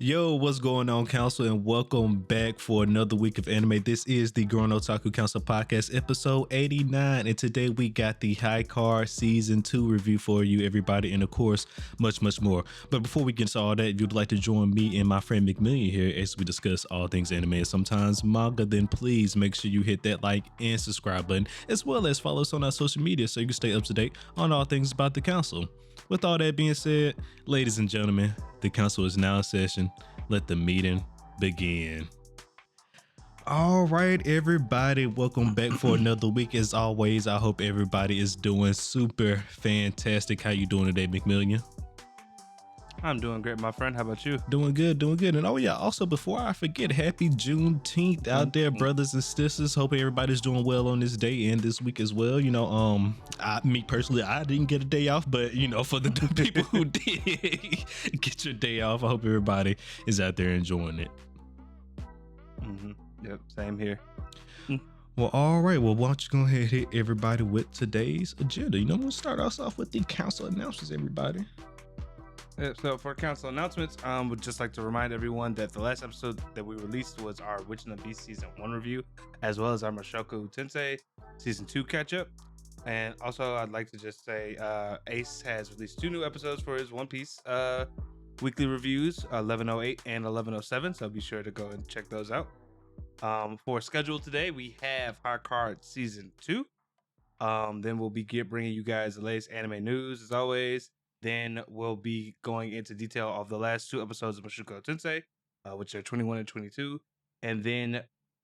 Yo, what's going on, Council, and welcome back for another week of anime. This is the Gurren Otaku Council podcast, episode 89, and today we got the High Card Season 2 review for you, everybody, and of course, much more. But before we get into all that, if you'd like to join me and my friend McMillian here as we discuss all things anime and sometimes manga, then please make sure you hit that like and subscribe button, as well as follow us on our social media so you can stay up to date on all things about the Council. With all that being said, ladies and gentlemen, the council is now in session. Let the meeting begin. All right, everybody, welcome back for another week. As always, I hope everybody is doing super fantastic. How you doing today, McMillian? I'm doing great, my friend. How about you? Doing good. And oh yeah, also before I forget, happy Juneteenth out there, brothers and sisters. Hope everybody's doing well on this day and this week as well. You know, me personally, I didn't get a day off, but you know, for the people who did get your day off, I hope everybody is out there enjoying it. Yep, same here. Well, all right. Well, why don't you go ahead and hit everybody with today's agenda? You know, we'll start us off with the council announcements, everybody. So for council announcements, would just like to remind everyone that the last episode that we released was our Witch and the Beast season 1 review, as well as our Mushoku Tensei season 2 catch up. And also, I'd like to just say Ace has released 2 new episodes for his One Piece weekly reviews, 1108 and 1107. So be sure to go and check those out. For schedule today, we have High Card season 2. Then we'll be bringing you guys the latest anime news as always. Then we'll be going into detail of the last 2 episodes of Mushoku Tensei, which are 21 and 22. And then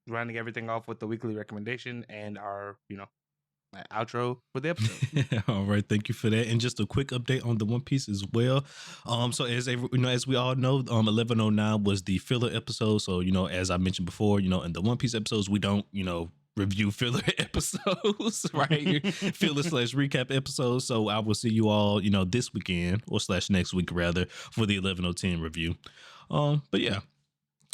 rounding everything off with the weekly recommendation and our, outro for the episode. All right, thank you for that. And just a quick update on the One Piece as well. So as we all know, 1109 was the filler episode. So as I mentioned before, in the One Piece episodes, we don't review filler episodes, right? Filler / recap episodes. So I will see you all, this weekend or / next week rather for the 11010 review. But yeah.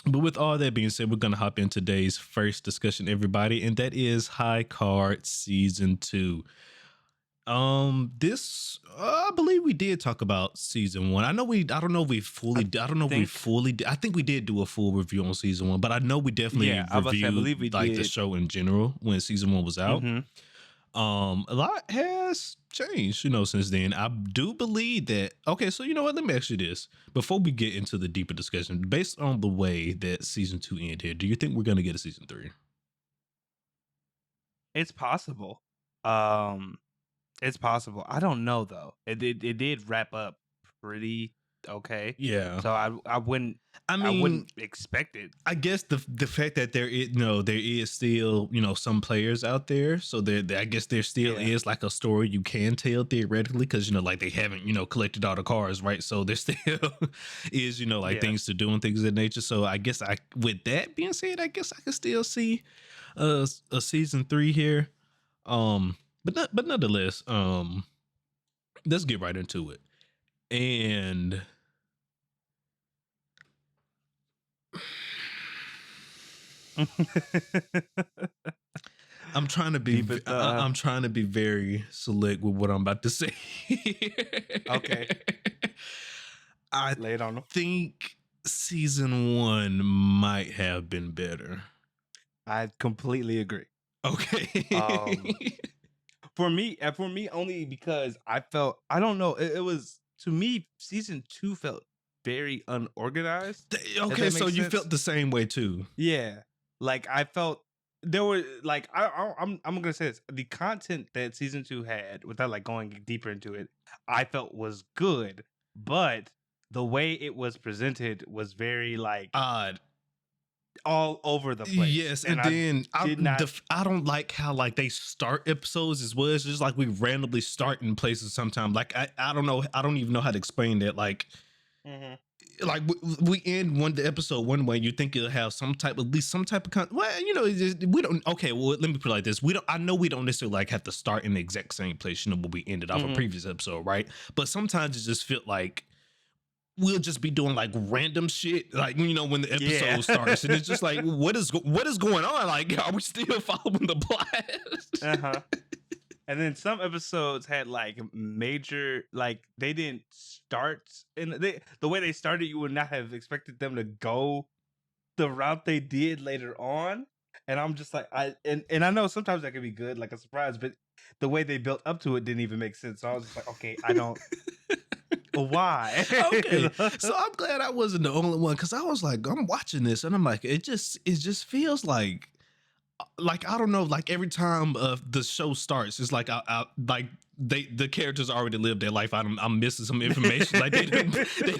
But with all that being said, we're going to hop in today's first discussion, everybody, and that is High Card Season 2. This I believe we did talk about season 1. I think we did do a full review on season 1, but I know we definitely reviewed the show in general when season 1 was out. A lot has changed, since then. I do believe that. Okay, so you know what? Let me ask you this before we get into the deeper discussion. Based on the way that season 2 ended here, do you think we're gonna get a season 3? It's possible. It's possible. I don't know though. It did wrap up pretty okay. Yeah. So I wouldn't expect it. I guess the fact that there is still some players out there, so I guess there still is like a story you can tell theoretically, because like they haven't collected all the cards, right? So there still is things to do and things of that nature. So I guess with that being said, I guess I can still see a season 3 here. But nonetheless, let's get right into it. And I'm trying to be very select with what I'm about to say. Okay. I lay it on them. think season 1 might have been better. I completely agree. Okay. For me only because I don't know, it was, to me, season 2 felt very unorganized. Okay, so you felt the same way too. Yeah. Like I felt there were like I'm gonna say this. The content that season 2 had, without like going deeper into it, I felt was good, but the way it was presented was very like odd. All over the place. Yes, and then I don't like how like they start episodes as well. It's just like we randomly start in places sometimes. Like I don't know. I don't even know how to explain that. Like, like we end the episode one way. You think it'll have at least some type of well, we don't. Okay, well, let me put it like this. I know we don't necessarily like have to start in the exact same place. Where we ended off a previous episode, right? But sometimes it just feel like we'll just be doing like random shit, like when the episode starts, and it's just like, what is going on? Like, are we still following the plot? And then some episodes had like major, like they didn't start, and the way they started, you would not have expected them to go the route they did later on. And I'm just like, and I know sometimes that can be good, like a surprise, but the way they built up to it didn't even make sense. So I was just like, okay, I don't. Why? Okay, so I'm glad I wasn't the only one, because I was like, I'm watching this and I'm like, it just feels like I don't know, like every time the show starts, it's like I like the characters already lived their life. I'm missing some information. Like they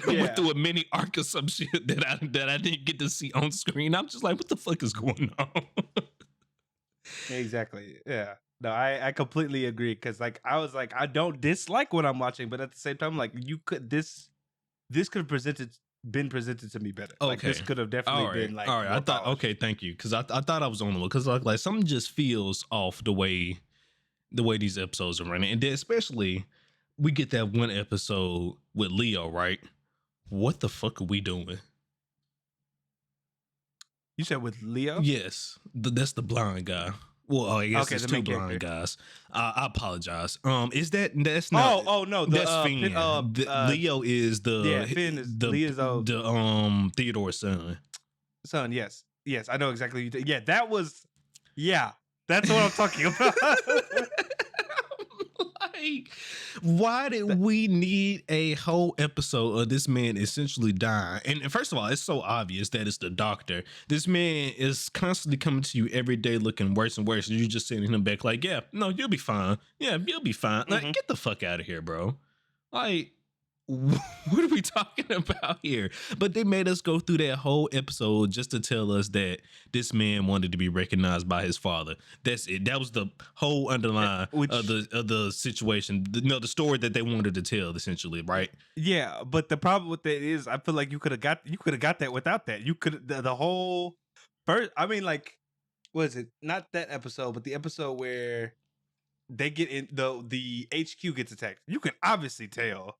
went through a mini arc or some shit that I didn't get to see on screen. I'm just like, what the fuck is going on? Exactly. Yeah. No, I completely agree, because like I was like, I don't dislike what I'm watching, but at the same time, like this could have been presented to me better. Okay, like this could have definitely been like all right. I thought polished. okay, thank you, because I thought I was on the one, because like something just feels off the way these episodes are running, and then especially we get that one episode with Leo, right? What the fuck are we doing? You said with Leo? Yes, that's the blind guy. Well, I guess it's two blind guys. I apologize. That's not? Oh no, that's Finn. Leo is Finn is the Theodore's son. Yes, I know exactly. That's what I'm talking about. Like, why did we need a whole episode of this man essentially dying? And first of all, it's so obvious that it's the doctor. This man is constantly coming to you every day looking worse and worse, and you're just sending him back like, yeah, no, you'll be fine. Yeah, you'll be fine. Like, get the fuck out of here, bro. Like, what are we talking about here? But they made us go through that whole episode just to tell us that this man wanted to be recognized by his father. That's it. That was the whole underline of the situation. The story that they wanted to tell, essentially, right? Yeah, but the problem with that is, I feel like you could have got that without that. You could the whole first. I mean, like, what is it? Not that episode, but the episode where they get in the HQ gets attacked. You can obviously tell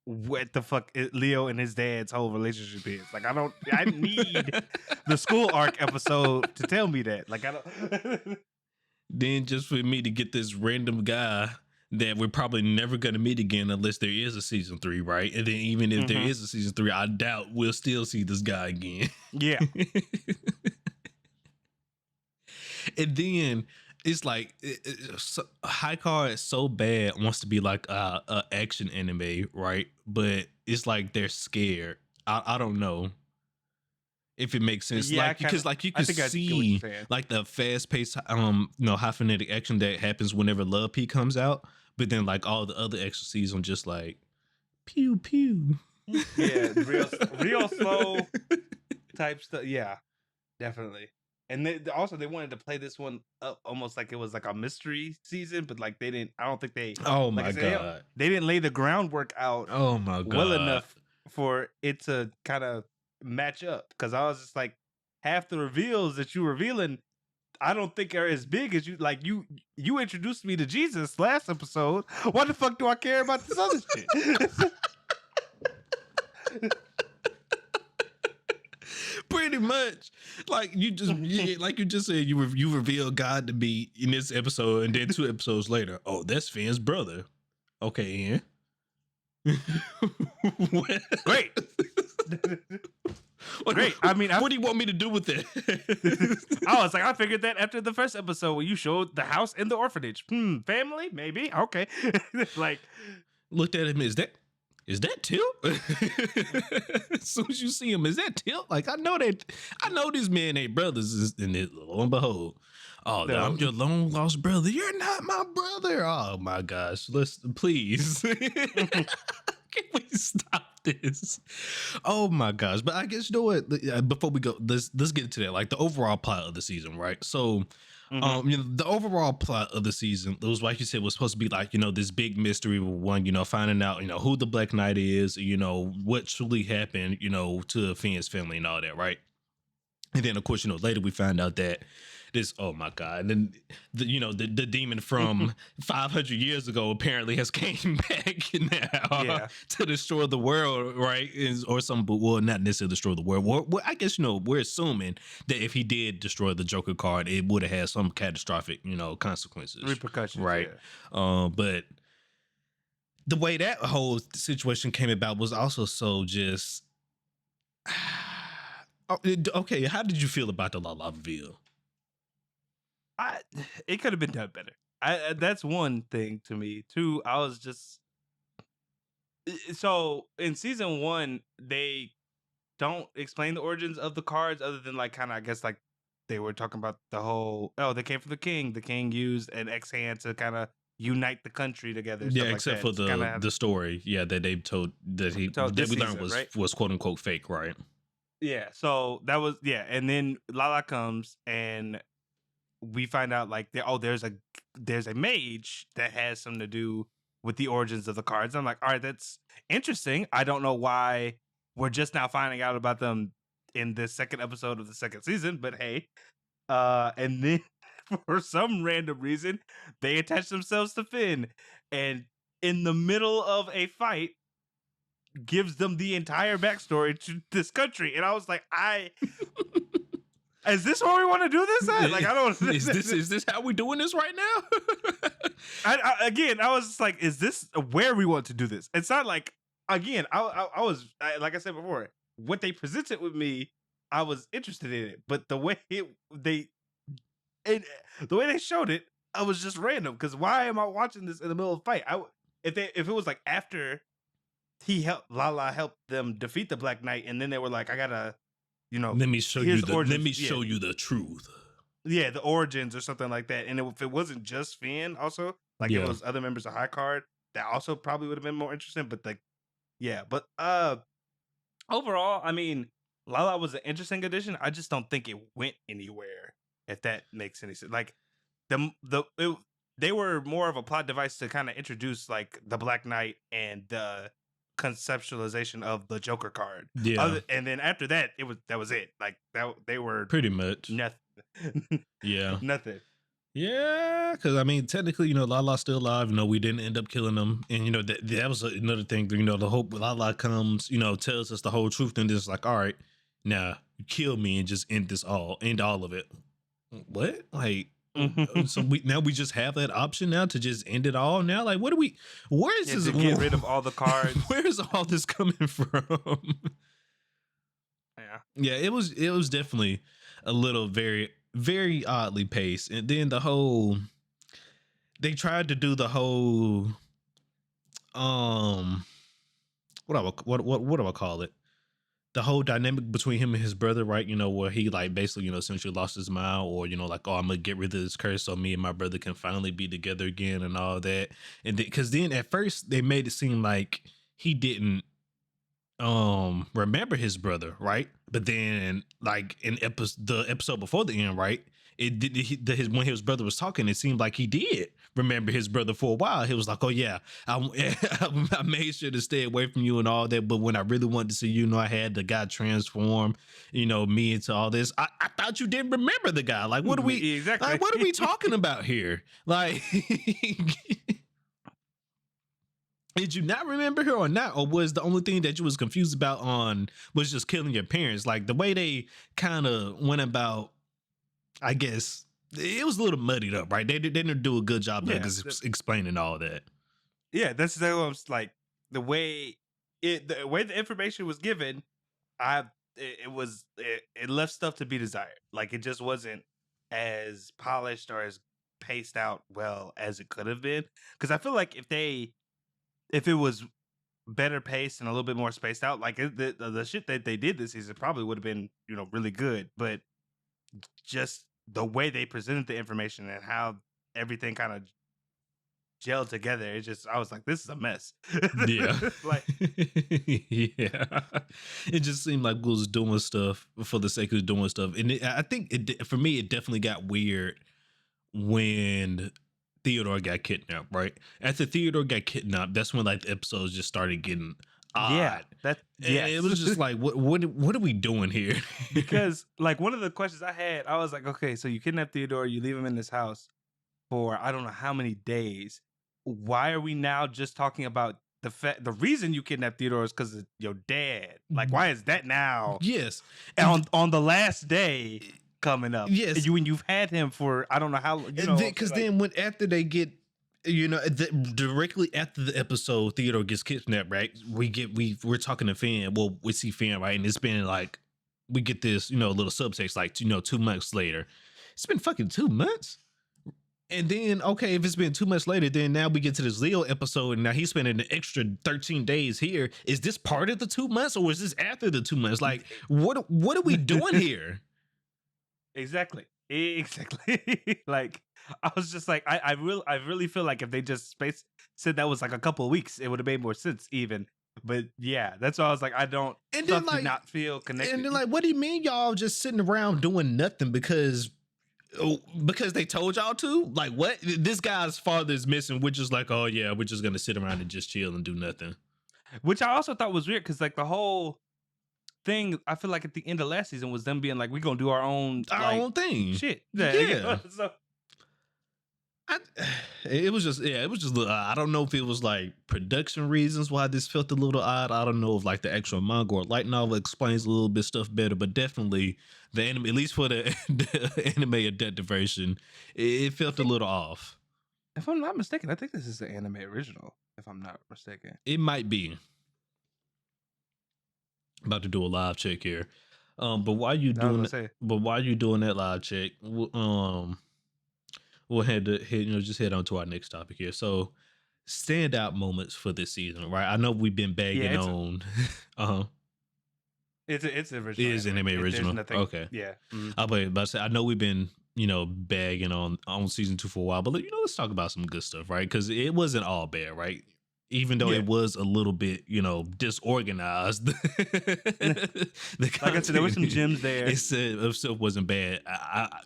what the fuck Leo and his dad's whole relationship is. Like, I need the school arc episode to tell me that. Like, I don't. Then just for me to get this random guy that we're probably never going to meet again unless there is a season 3, right? And then even if there is a season 3, I doubt we'll still see this guy again. Yeah. And then it's like High Card so bad wants to be like a action anime, right? But it's like they're scared. I don't know if it makes sense. Yeah, like because like you can see like the fast paced high phonetic action that happens whenever Love P comes out, but then like all the other extra seasons just like pew pew. Yeah, real slow type stuff. Yeah, definitely. And they wanted to play this one up almost like it was like a mystery season, but like they didn't. I don't think they. Oh my god! They didn't lay the groundwork out. Oh my god! Well enough for it to kind of match up, because I was just like, half the reveals that you revealing, I don't think are as big as you. Like you introduced me to Jesus last episode. Why the fuck do I care about this other shit? Pretty much, like you just said, you reveal God to be in this episode, and then 2 episodes later, oh, that's Finn's brother. Okay, Ian. Great. Great. I mean, what do you want me to do with it? I was like, I figured that after the first episode where you showed the house and the orphanage. Family, maybe. Okay. Like, looked at him. Is that Tilt? As soon as you see him, is that Tilt? Like, I know these men ain't brothers, and lo and behold, oh, no. I'm your long lost brother. You're not my brother. Oh my gosh, please. Can we stop this? Oh my gosh. But I guess, you know what? Before we go, let's get into that. Like the overall plot of the season, right? So the overall plot of the season, it was like you said, was supposed to be like, this big mystery with one, finding out, who the Black Knight is, what truly happened, to Finn's family and all that, right? And then of course, later we find out that this, oh my god, and then the demon from 500 years ago apparently has came back now Yeah. to destroy the world, right? Or some, well, not necessarily destroy the world. Well, I guess we're assuming that if he did destroy the Joker card, it would have had some catastrophic consequences, Repercussions, right? yeah. But the way that whole situation came about was also so just okay. How did you feel about the Lala reveal? It could have been done better. That's one thing to me. Two, I was just so in season 1 they don't explain the origins of the cards other than like kind of I guess like they were talking about the whole they came from the king. The king used an X hand to kind of unite the country together, Yeah, stuff like except that. for the story, yeah, that they told that this we learned season, was right? was quote unquote fake, right? Yeah, so that was and then Lala comes and we find out like there's a mage that has something to do with the origins of the cards. I'm like, all right, that's interesting. I don't know why we're just now finding out about them in this second episode of the second season, but hey. And then for some random reason, they attach themselves to Finn, and in the middle of a fight, gives them the entire backstory to this country. And I was like, is this where we want to do this at? Like, I don't. Is this how we doing this right now? I was just like, is this where we want to do this? It's not like I was like I said before, what they presented with me, I was interested in it, but the way the way they showed it, I was just random. Because why am I watching this in the middle of a fight? If it was like after Lala helped them defeat the Black Knight, and then they were like, I gotta. Let me show you the truth. Yeah, the origins or something like that. And if it wasn't just Finn, also like if it was other members of High Card, that also probably would have been more interesting. But like, yeah, but overall, I mean, Lala was an interesting addition. I just don't think it went anywhere. If that makes any sense, like they were more of a plot device to kind of introduce like the Black Knight and the conceptualization of the Joker card. Yeah. And then after that, that was it. Like that they were pretty much nothing. Yeah. Nothing. Yeah, because I mean, technically, Lala's still alive. We didn't end up killing him, and that was another thing. The hope Lala comes, tells us the whole truth, and it's like, all right, now you kill me and just end all of it. What? Like, so we just have that option now to just end it all now? Like, where is this? To get rid of all the cards. Where is all this coming from? Yeah, it was definitely a little very, very oddly paced. And then they tried to do the whole what do I call it? The whole dynamic between him and his brother, right? Where he like basically, essentially lost his mind, or like, oh, I'm gonna get rid of this curse so me and my brother can finally be together again and all that. And because then at first they made it seem like he didn't remember his brother, right? But then like in the episode before the end, right? It did when his brother was talking, it seemed like he did remember his brother for a while. He was like, oh yeah, I made sure to stay away from you and all that, but when I really wanted to see you, I had the guy transform me into all this. I thought you didn't remember the guy. Like, what are we exactly like, what are we talking about here? Like, did you not remember her or not? Or was the only thing that you was confused about was just killing your parents? Like the way they kind of went about, I guess it was a little muddied up, right? They didn't do a good job of explaining all that. Yeah, that's what I was like. The way the information was given, it left stuff to be desired. Like it just wasn't as polished or as paced out well as it could have been. Because I feel like if it was better paced and a little bit more spaced out, like the shit that they did this season probably would have been really good. But just the way they presented the information and how everything kind of gelled together, I was like, this is a mess. Yeah. Like, yeah, it just seemed like we was doing stuff for the sake of doing stuff. And I think for me, it definitely got weird when Theodore got kidnapped, right? After Theodore got kidnapped, that's when like the episodes just started getting odd. It was just like, what are we doing here? Because like one of the questions I had, I was like, okay, so you kidnap Theodore, you leave him in this house for I don't know how many days. Why are we now just talking about the reason you kidnapped Theodore is because of your dad? Like, why is that now? Yes, on the last day coming up. Yes, when you've had him for I don't know how. Because then when after they get. Directly after the episode, Theodore gets kidnapped, right? We're talking to Finn. Well, we see Finn, right? And it's been like, we get this, little subtext, like, 2 months later. It's been fucking 2 months. And then, okay, if it's been 2 months later, then now we get to this Leo episode, and now he's spending an extra 13 days here. Is this part of the 2 months, or is this after the 2 months? Like, what are we doing here? Exactly. Like, I was just like, I really feel like if they just said that was like a couple of weeks, it would have made more sense even. But yeah, that's why I was like, I don't. And then like, did not feel connected. And then like, what do you mean y'all just sitting around doing nothing because they told y'all to? Like, what? This guy's father is missing. We're just like, oh yeah, we're just gonna sit around and just chill and do nothing. Which I also thought was weird because like the whole thing, I feel like at the end of last season was them being like, we're gonna do our own thing. Shit. Yeah. So it was just I don't know if it was like production reasons why this felt a little odd. I don't know if like the actual manga or light novel explains a little bit stuff better, but definitely the anime, at least for the anime adapted version, it felt a little off. If I'm not mistaken, I think this is the anime original, if I'm not mistaken. It might be. About to do a live check here. But while you doing that live check, we'll just head on to our next topic here. So, standout moments for this season, right? I know we've been bagging on. It's original. It is anime original. Okay. Yeah. Mm-hmm. But I know we've been bagging on season 2 for a while, but let's talk about some good stuff, right? Because it wasn't all bad, right? Even though it was a little bit, disorganized. Like I said, there were some gems there. It still wasn't bad.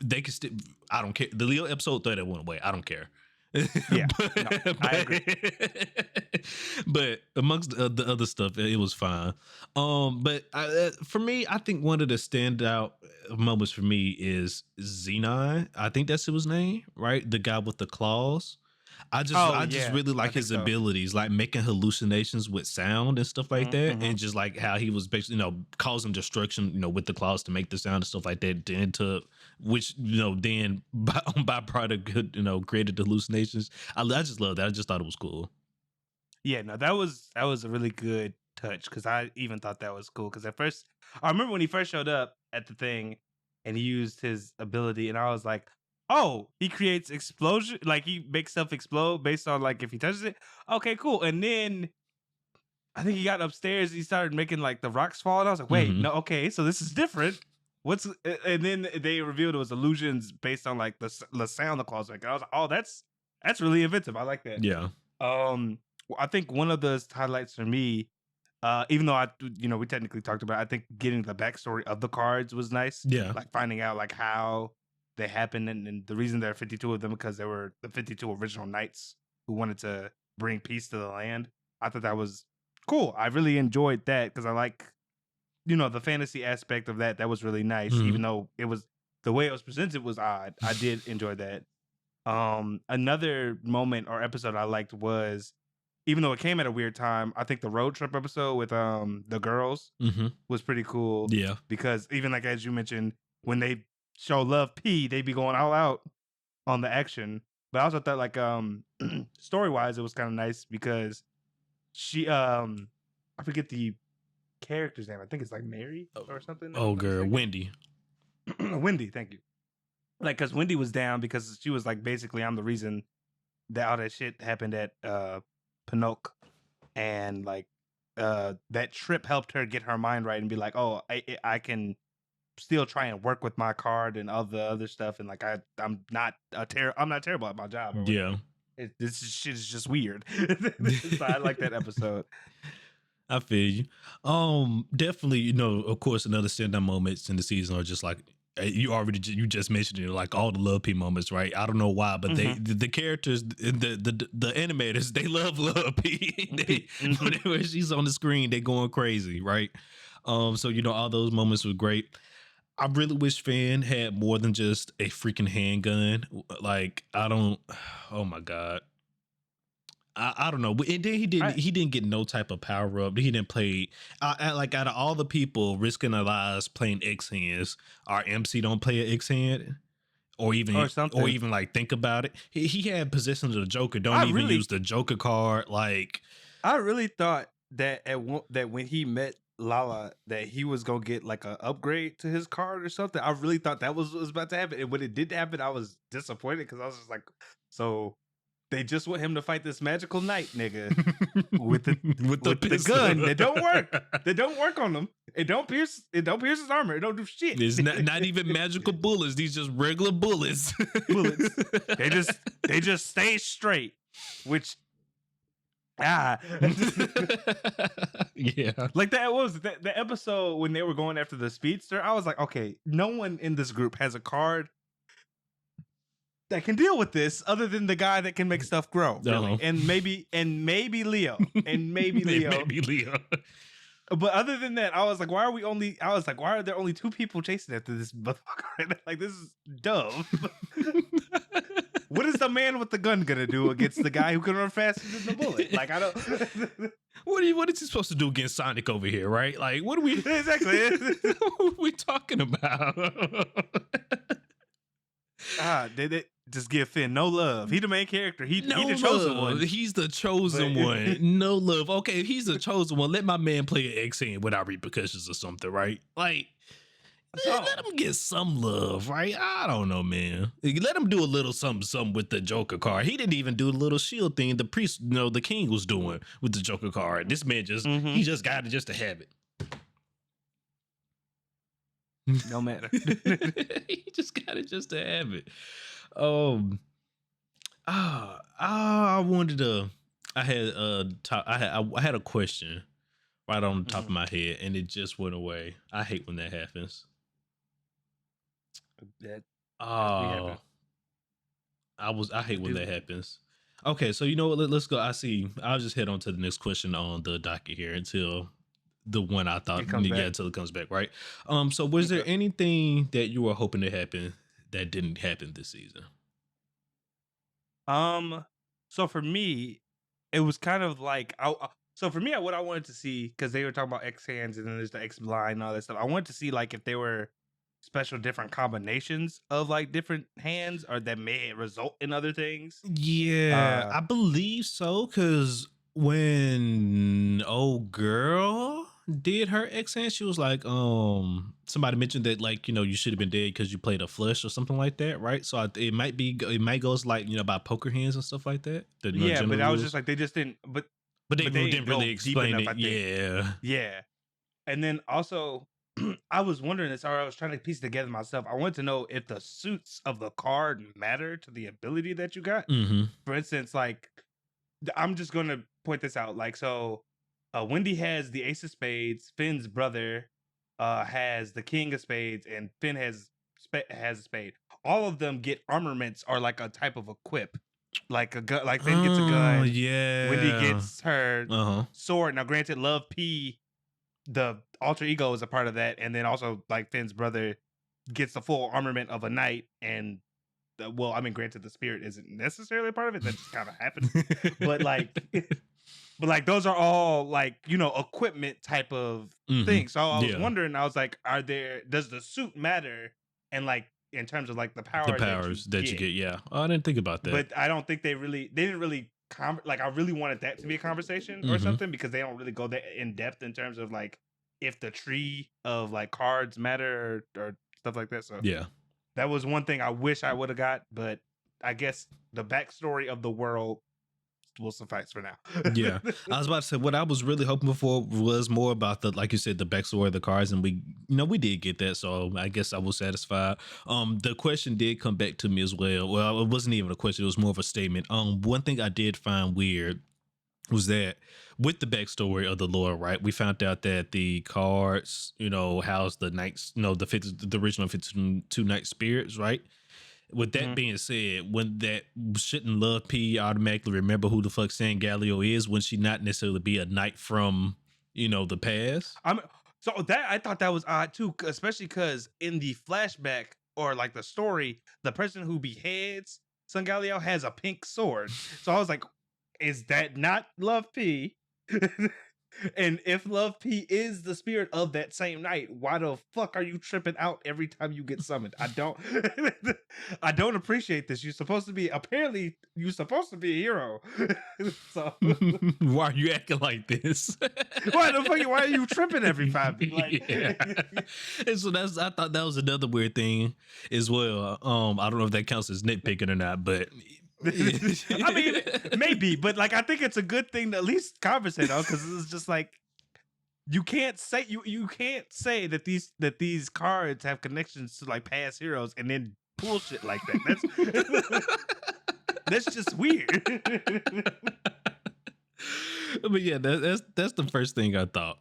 They could still. I don't care. The Leo episode 30 went away. I don't care. Yeah, I agree. But amongst the other stuff, it was fine. But for me, I think one of the standout moments for me is Xenon. I think that's his name, right? The guy with the claws. I just really like his abilities, like making hallucinations with sound and stuff like that, and just like how he was basically, causing destruction, with the claws to make the sound and stuff like that, which then on byproduct, created the hallucinations. I just love that. I just thought it was cool. Yeah, no, that was a really good touch because I even thought that was cool because at first I remember when he first showed up at the thing and he used his ability and I was like, oh, he creates explosion, like he makes stuff explode based on like if he touches it. Okay, cool. And then I think he got upstairs, he started making like the rocks fall, and I was like, wait, no, okay, so this is different. And then they revealed it was illusions based on like the sound the claws make. And I was like, oh, that's really inventive. I like that. Yeah. I think one of the highlights for me, even though we technically talked about it, I think getting the backstory of the cards was nice. Yeah. Like finding out like how they happened and the reason there are 52 of them because there were the 52 original knights who wanted to bring peace to the land. I thought that was cool. I really enjoyed that because I like, the fantasy aspect of that. That was really nice, even though it was the way it was presented was odd. I did enjoy that. Another moment or episode I liked was, even though it came at a weird time, I think the road trip episode with the girls was pretty cool. Yeah, because even like as you mentioned, when they show Love P, they be going all out on the action. But I also thought like story wise, it was kind of nice because she I forget the character's name. I think it's like Mary or something. Oh, girl, Wendy. Wendy, thank you. Like, because Wendy was down because she was like, basically, I'm the reason that all that shit happened at Pinocchio, and like that trip helped her get her mind right and be like, oh, I can still try and work with my card and all the other stuff, and like I'm not terrible at my job. Yeah, this shit is just weird. So I like that episode. I feel you. Definitely, of course, another standout moments in the season are just like You just mentioned it, like all the love P moments, right? I don't know why, but Mm-hmm. the characters, the animators, they love love P. Mm-hmm. Whenever she's on the screen, they going crazy, right? So all those moments were great. I really wish Finn had more than just a freaking handgun. Like I don't. Oh my god. I don't know. And then I he didn't get no type of power up. He didn't play like out of all the people risking their lives playing X hands, our MC don't play an X hand or or something. even like think about it. He had possession of the Joker. Don't I even really use the Joker card. Like I really thought that that when he met Lala that he was gonna get like an upgrade to his card or something. I really thought that was about to happen, and when it didn't happen, I was disappointed because I was just like, so they just want him to fight this magical knight nigga with the with the with the pistol. gun that don't work. That don't work on him. It don't pierce his armor. It don't do shit. It's not even magical bullets. These just regular bullets. Bullets. They just stay straight, which Yeah. like that was the episode when they were going after the speedster. I was like, okay, no one in this group has a card that can deal with this other than the guy that can make stuff grow, really. And maybe Leo. Maybe Leo. But other than that, I was like, why are there only two people chasing after this motherfucker? Like, this is dumb. What is the man with the gun gonna do against the guy who can run faster than the bullet? Like, I don't. What is he supposed to do against Sonic over here, right? Like, what are we Exactly? what are we talking about? They just give Finn no love. He the main character. He the chosen one. He's the chosen one. No love. Okay, if he's the chosen one, let my man play an X hand without repercussions or something, right? Like, let him get some love, right? I don't know, man. Let him do a little something with the Joker card. He didn't even do the little shield thing the priest, the king was doing with the Joker card. This man he just got it just to have it. No matter. He just got it just to have it. I wanted to. I had a question right on the top of my head, and it just went away. I hate when that happens. I hate when that happens. Okay, so you know what? Let's go. I'll just head on to the next question on the docket here until the one I thought until it comes back, right? So was there anything that you were hoping to happen that didn't happen this season? So for me, it was kind of like so for me, what I wanted to see, because they were talking about X hands and then there's the X blind and all that stuff. I wanted to see like if there were special different combinations of like different hands or that may result in other things. Yeah, I believe so. Cause when old girl did her X hand, she was like, somebody mentioned that like, you should have been dead because you played a flush or something like that, right? So it might go like, about poker hands and stuff like that. Yeah, but I was just like, they just didn't, but they didn't really explain it. Yeah. And then also, I was wondering this, or I was trying to piece together myself. I wanted to know if the suits of the card matter to the ability that you got. Mm-hmm. For instance, like, I'm just going to point this out. Like, so Wendy has the ace of spades. Finn's brother has the king of spades, and Finn has a spade. All of them get armaments or like a type of equip. Like a gun, like Finn gets a gun. Yeah. Wendy gets her sword. Now, granted, Love P, the alter ego, is a part of that, and then also like Finn's brother gets the full armament of a knight, and granted, the spirit isn't necessarily a part of it. That just kind of happened, but like those are all like equipment type of things. So I was wondering, I was like, does the suit matter? And like in terms of like the powers that you get, yeah. I didn't think about that, but I don't think they didn't really. Like I really wanted that to be a conversation or something, because they don't really go that in depth in terms of like if the tree of like cards matter or stuff like that. So yeah, that was one thing I wish I would have got, but I guess the backstory of the world will suffice for now. Yeah, I was about to say what I was really hoping for was more about like you said, the backstory of the cards, and we did get that, so I guess I was satisfied. The question did come back to me as well. Well, it wasn't even a question; it was more of a statement. One thing I did find weird was that with the backstory of the lore, right? We found out that the cards, house the knights, the original 52 night spirits, right? With that Mhm. being said, when that shouldn't Love P automatically remember who the fuck Sangaleo is when she not necessarily be a knight from, the past? I'm so that I thought that was odd too, especially because in the flashback or like the story, the person who beheads Sun Galileo has a pink sword. So I was like, is that not Love P? And if Love P is the spirit of that same night, why the fuck are you tripping out every time you get summoned? I don't I don't appreciate this. You're supposed to be a hero. So Why are you acting like this? why are you tripping every 5 minutes? Like Yeah. And so I thought that was another weird thing as well. I don't know if that counts as nitpicking or not, but I mean, maybe, but like I think it's a good thing to at least conversate on because it's just like you can't say that these cards have connections to like past heroes and then bullshit like that. That's just weird. But yeah, that's the first thing I thought.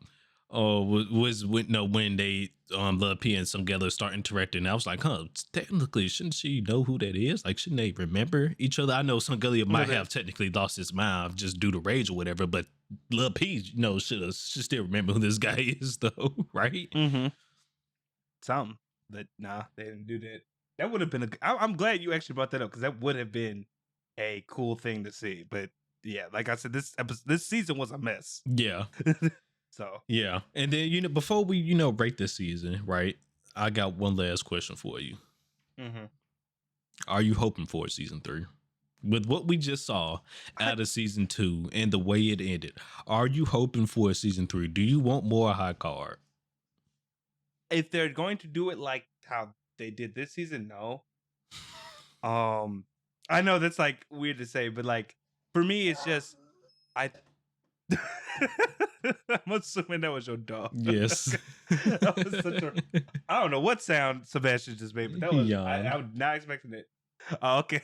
Was when when they Love P and some Geller start interacting. I was like, technically, shouldn't she know who that is? Like, shouldn't they remember each other? I know some Geller might have technically lost his mind just due to rage or whatever, but Love P, should still remember who this guy is, though, right? Mm-hmm. Something, but nah, they didn't do that. That would have been I'm glad you actually brought that up because that would have been a cool thing to see. But yeah, like I said, this season was a mess. Yeah. So yeah, and then before we rate this season, right? I got one last question for you. mm-hmm. Are you hoping for season 3? With what we just saw out of season 2 and the way it ended, are you hoping for a season 3? Do you want more high card? If they're going to do it like how they did this season, no. I know that's like weird to say, but like for me, it's just I. I'm assuming that was your dog. Yes. That was such a. I don't know what sound Sebastian just made, but that was I was not expecting it. Oh, okay.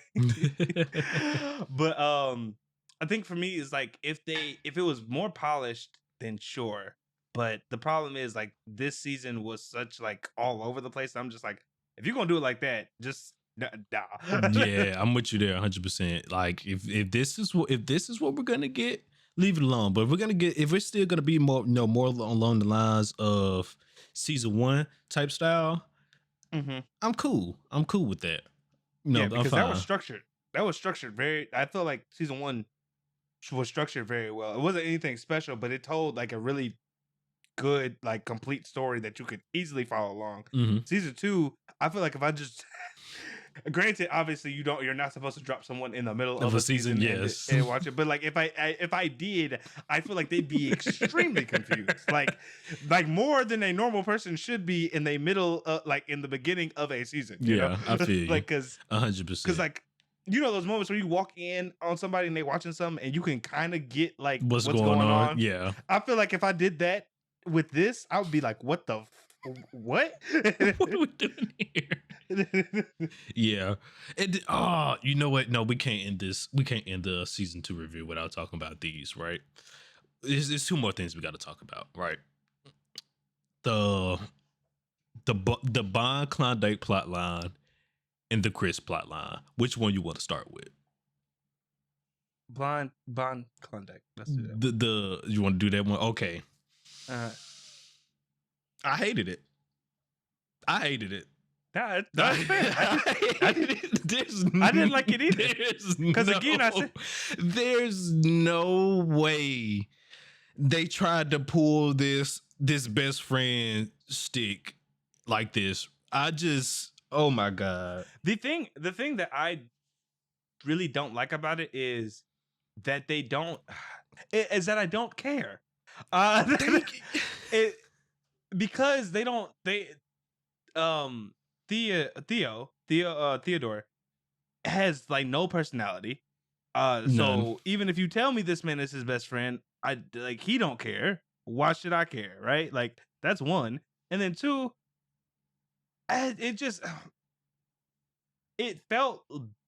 But I think for me is like if it was more polished, then sure. But the problem is like this season was such like all over the place. I'm just like, if you're gonna do it like that, just nah. Yeah, I'm with you there 100%. Like if this is what we're gonna get, leave it alone. But if we're still gonna be more more along the lines of season 1 type style, Mm-hmm. I'm cool with that. Yeah, I'm because fine. that was structured very. I feel like season 1 was structured very well. It wasn't anything special, but it told like a really good, like complete story that you could easily follow along. Mm-hmm. Season 2, I feel like if I just granted, obviously you're not supposed to drop someone in the middle of a season yes. and watch it. But like if I did, I feel like they'd be extremely confused. Like more than a normal person should be in the middle, like in the beginning of a season. You know? I feel you. Like because 100%. Because like those moments where you walk in on somebody and they watching something and you can kind of get like what's going on. Yeah. I feel like if I did that with this, I would be like, what the what? What are we doing here? Yeah. And you know what? No, we can't end this. We can't end the season 2 review without talking about these, right? There's 2 more things we got to talk about, right? The Bond Klondike plot line and the Chris plot line. Which one you want to start with? Bond Klondike. Let's do that. The you want to do that one? Okay. I hated it. That's fair. I didn't like it either. Because again, I said there's no way they tried to pull this best friend stick like this. Oh my God. The thing that I really don't like about it is that they don't is that I don't care. Because Theodore has like no personality. So even if you tell me this man is his best friend, I like he don't care. Why should I care? Right? Like that's one. And then 2, it felt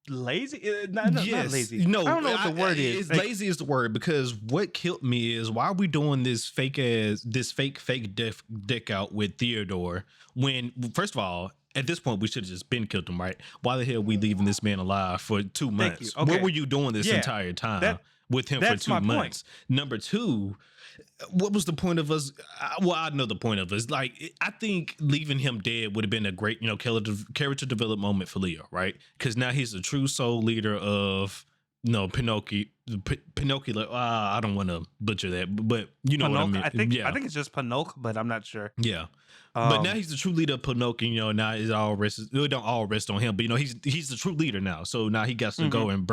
lazy. Not Yes, lazy. I don't know what the word is. It's Like, lazy is the word, because what killed me is, why are we doing this fake deck out with Theodore when, first of all, at this point we should have just been killed him, right? Why the hell are we leaving this man alive for 2 thank you. months? Okay. What were you doing this Yeah. entire time That with him for that's 2 my point. months? Number two, what was the point of us? Well, I know the point of us. Like, I think leaving him dead would have been a great, character development moment for Leo, right? Because now he's a true soul leader of Pinocchio. Pinocchio. I don't want to butcher that, but you know what I Pinocchio. mean. I think it's just Pinocchio, but I'm not sure. Yeah. But now he's the true leader of Pinocchio. Now it don't all rest on him. But he's the true leader now. So now he got to go and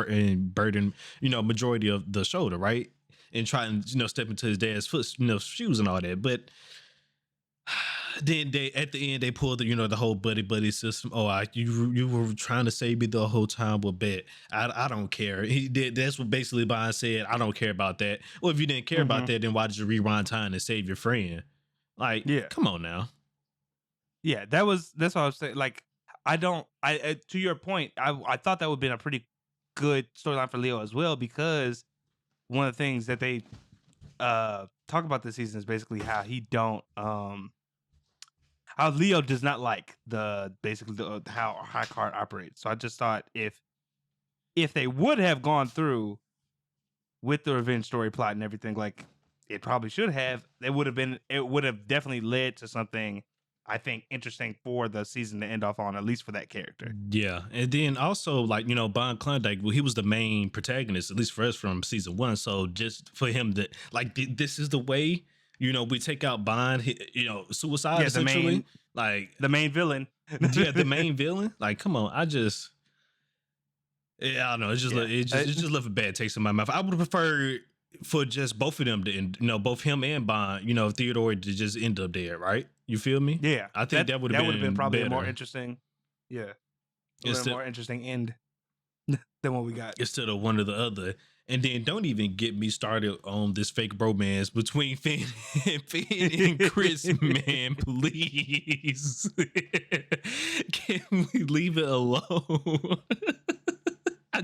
burden majority of the shoulder, right? And try and step into his dad's shoes and all that. But then at the end they pulled the whole buddy system. Oh, you were trying to save me the whole time. Well, bet I don't care. He did. That's what basically Bond said. I don't care about that. Well, if you didn't care about that, then why did you rewind time and save your friend? Like, come on now. Yeah, that's what I was saying. Like, to your point, I thought that would have been a pretty good storyline for Leo as well, because one of the things that they talk about this season is basically how how Leo does not like how High Card operates. So I just thought if they would have gone through with the revenge story plot and everything, like it probably should have, it would have definitely led to something, I think, interesting for the season to end off on, at least for that character. Yeah. And then also, like, Bond Klondike, well, he was the main protagonist, at least for us, from season 1. So just for him to, like, this is the way, we take out Bond, suicide, essentially. The main villain. Yeah, the main villain. Like, come on. I don't know. It just left a bad taste in my mouth. I would have preferred for just both of them to end, both him and Bond, Theodore, to just end up there, right? You feel me? Yeah, I think that would have been probably better. a more interesting. Yeah, a more interesting end than what we got. Instead of one or the other. And then don't even get me started on this fake bromance between Finn and Chris, man. Please, can we leave it alone? I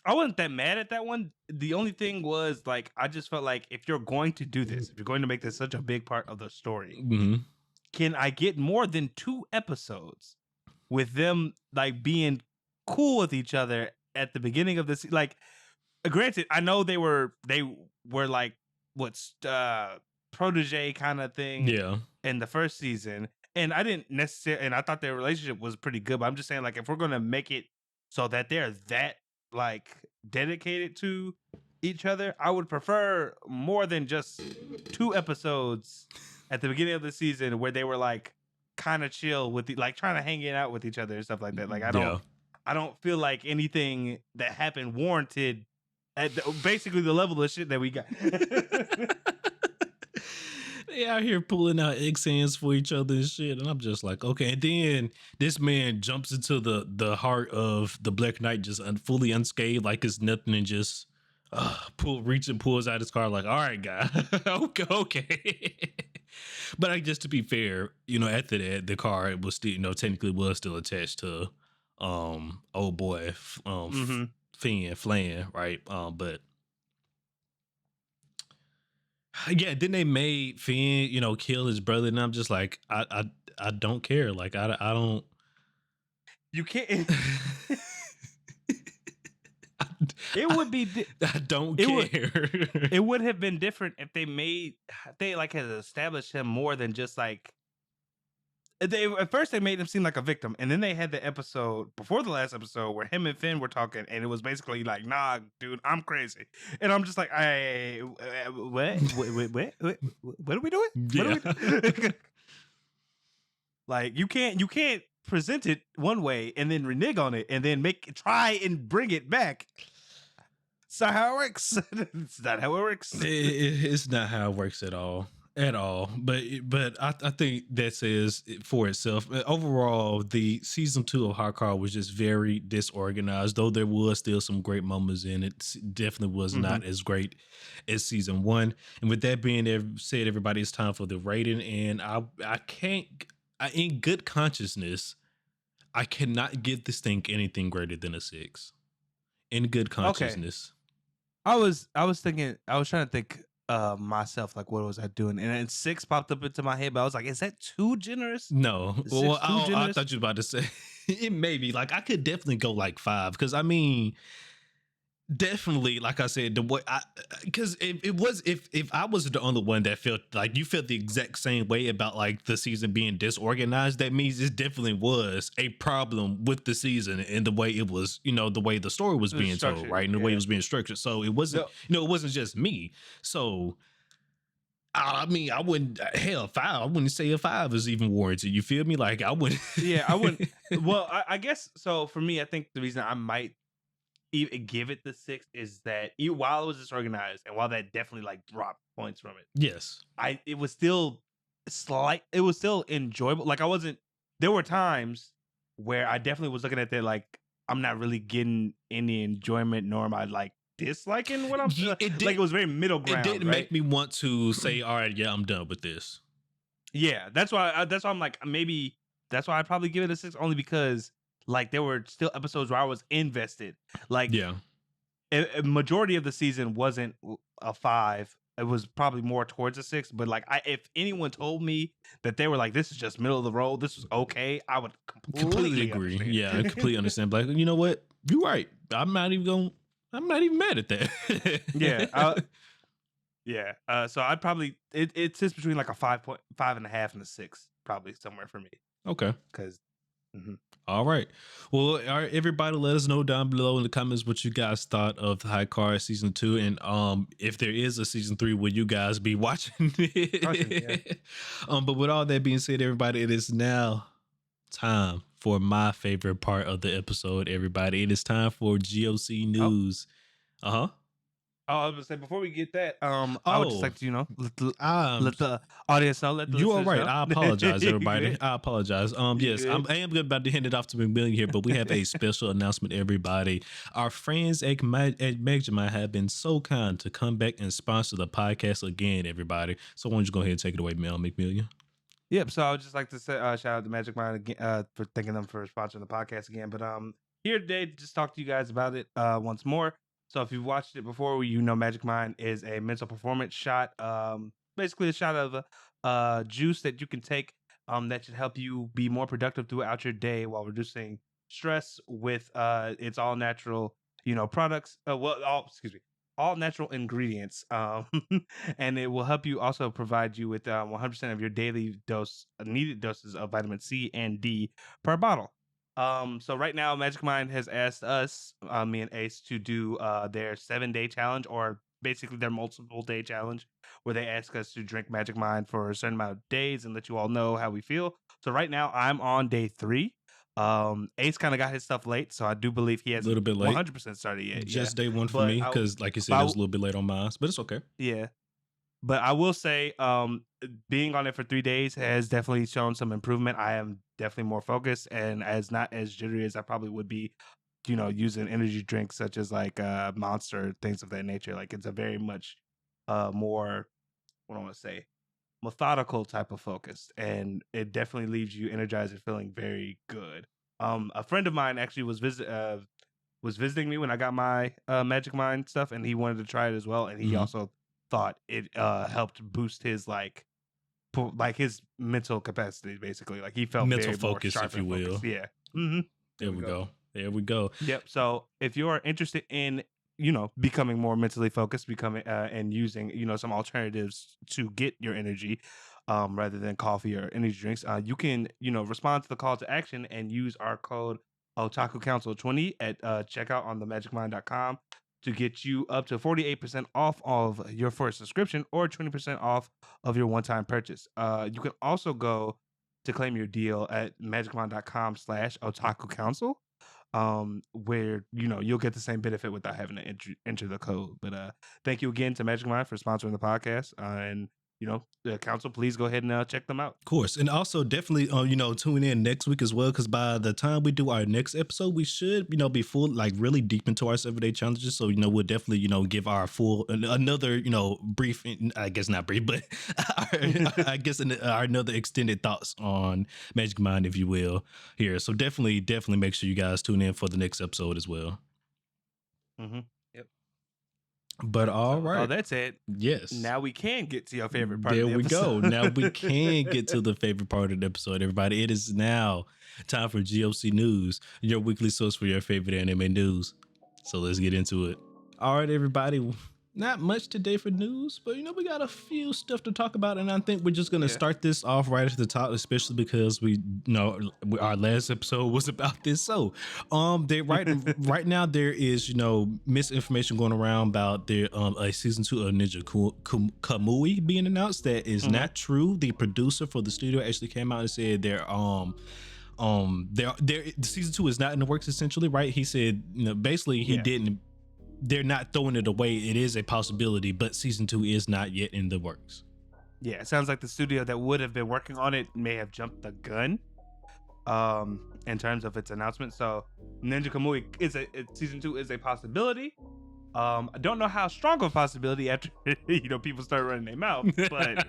wasn't that mad at that one. The only thing was, like, I just felt like, if you're going to do this, if you're going to make this such a big part of the story, can I get more than 2 episodes with them, like, being cool with each other at the beginning of this? Like, granted, I know they were like, what's protege kind of thing in the first season, and I didn't necessarily, and I thought their relationship was pretty good, but I'm just saying, like, if we're going to make it so that they're that, like, dedicated to each other, I would prefer more than just 2 episodes at the beginning of the season where they were, like, kind of chill with like trying to hang it out with each other and stuff like that. Like, I don't feel like anything that happened warranted at basically the level of shit that we got. They out here pulling out egg hands for each other and shit, and I'm just like, okay. And then this man jumps into the heart of the Black Knight just fully unscathed, like it's nothing, and just pulls out his car, like, all right, guy, okay. But just to be fair, after that, the car, it was still, technically was still attached to old boy Flan, right? But yeah, then they made Finn, kill his brother, and I'm just like, I don't care. Like, I don't. You can't. It would be. I don't care. It would have been different if they like had established him more than just like. At first they made him seem like a victim, and then they had the episode before the last episode where him and Finn were talking, and it was basically like, "Nah, dude, I'm crazy," and I'm just like, what? What are we doing? Yeah. What are we doing? Like, you can't present it one way and then renege on it and then try and bring it back. It's not how it works. It's not how it works. It's not how it works at all. But I think that says it for itself. Overall, the season 2 of High Card was just very disorganized, though there was still some great moments in it. Definitely was not as great as season 1. And with that being said, everybody, it's time for the rating. And I in good consciousness, I cannot give this thing anything greater than a 6 in good Okay. consciousness. I was trying to think myself, like what was I doing? And then 6 popped up into my head, but I was like, is that too generous? No, Is well, 6 too I generous? thought you were about to say it may be like I could definitely go like 5 because I mean, definitely, like I said, the way I because it was if I was the only one that felt like you felt the exact same way about like the season being disorganized, that means it definitely was a problem with the season and the way it was, the way the story was It was being told, structured, right, and the way it yeah. was being structured. So it wasn't, No, it wasn't just me. So I mean, I wouldn't hell 5. I wouldn't say a 5 is even warranted. You feel me? Like I wouldn't. yeah, I wouldn't. Well, I guess so. For me, I think the reason I might give it the 6 is that while it was disorganized and while that definitely like dropped points from it, Yes. it was still it was still enjoyable. Like I wasn't. There were times where I definitely was looking at that like I'm not really getting any enjoyment, nor am I like disliking what I'm It like. It did. was very middle It ground, didn't right? make me want to say, all right, yeah, I'm done with this. Yeah, that's why I'm like maybe that's why I'd probably give it a 6 only because like there were still episodes where I was invested. Like Yeah. a majority of the season wasn't a 5. It was probably more towards a 6. But like if anyone told me that they were like this is just middle of the road, this was okay, I would Completely completely agree. Yeah, I understand. completely understand. But like, you know what? You're right. I'm not even mad at Yeah, that. yeah. So I'd probably it sits between like a 5.5 and a 6, probably somewhere for me. Okay. Because All right. Well, all right, everybody, let us know down below in the comments what you guys thought of the High Card season 2, and if there is a season 3, will you guys be watching yeah. it? But with all that being said, everybody, it is now time for my favorite part of the episode. Everybody, it is time for GOC Oh, news. Uh huh. I was gonna say before we get that, I would just Oh, like to um, let the audience know, let the you are listeners right. know. I apologize, You everybody. good? I apologize. You Yes, good? I am good about to hand it off to McMillian here, but we have a special announcement, everybody. Our friends at Megamind have been so kind to come back and sponsor the podcast again, everybody. So why don't you go ahead and take it away, Mel McMillian? Yep. So I would just like to say shout out to Magic Mind again for thanking them for sponsoring the podcast again. But here today to just talk to you guys about it once more. So if you've watched it before, you know Magic Mind is a mental performance shot. Basically a shot of juice that you can take that should help you be more productive throughout your day while reducing stress with its all natural, products. Excuse me, all natural ingredients. And it will help you also provide you with 100% of your daily needed doses of vitamin C and D per bottle. So right now, Magic Mind has asked us, me and Ace, to do their 7-day challenge, or basically their multiple day challenge, where they ask us to drink Magic Mind for a certain amount of days and let you all know how we feel. So right now, I'm on day 3. Ace kind of got his stuff late, so I do believe he A hasn't little bit late. 100% started yet. Yeah, Just day one for but me, I, because like you said, but it I was a little bit late on mine, but it's okay. yeah, but I will say, being on it for 3 days has definitely shown some improvement. I am definitely more focused and as not as jittery as I probably would be, using energy drinks such as like Monster, things of that nature. Like it's a very much more, what I want to say, methodical type of focus, and it definitely leaves you energized and feeling very good. A friend of mine actually was visiting me when I got my Magic Mind stuff, and he wanted to try it as well. And he Mhm. also thought it helped boost his like his mental capacity. Basically, like he felt Mental very more focus, sharp if you and focused. will. Yeah. Mm-hmm. There There we we go. go. There we go. Yep. So if you are interested in becoming more mentally focused, becoming and using some alternatives to get your energy, rather than coffee or energy drinks, you can respond to the call to action and use our code Otaku Council 20 at checkout on themagicmind.com to get you up to 48% off of your first subscription or 20% off of your one-time purchase. You can also go to claim your deal at magicmind.com/Otaku Council, where you'll get the same benefit without having to enter the code. But thank you again to Magic Mind for sponsoring the podcast, and the council, please go ahead and check them out. Of course. And also definitely, tune in next week as well. Cause by the time we do our next episode, we should, be full, like really deep into our 7-day challenges. So, we'll definitely, give our full, another, brief, I guess not brief, but I guess our another extended thoughts on Magic Mind, if you will, here. So definitely make sure you guys tune in for the next episode as well. Mm-hmm. Yep. But all right. Oh, that's it. Yes. Now we can get to your favorite part there of the episode. Go. Now we can get to the favorite part of the episode, everybody. It is now time for GOC News, your weekly source for your favorite anime news. So let's get into it. All right, everybody. Not much today for news, but we got a few stuff to talk about, and I think we're just gonna start this off right at the top, especially because our last episode was about this. So, right now there is misinformation going around about their a season 2 of Ninja Kamui being announced. That is not true. The producer for the studio actually came out and said their season 2 is not in the works. Essentially, right? He said basically he didn't. They're not throwing it away. It is a possibility, but season 2 is not yet in the works. Yeah, it sounds like the studio that would have been working on it may have jumped the gun in terms of its announcement. So Ninja Kamui season 2 is a possibility. I don't know how strong of a possibility after people start running their mouth, but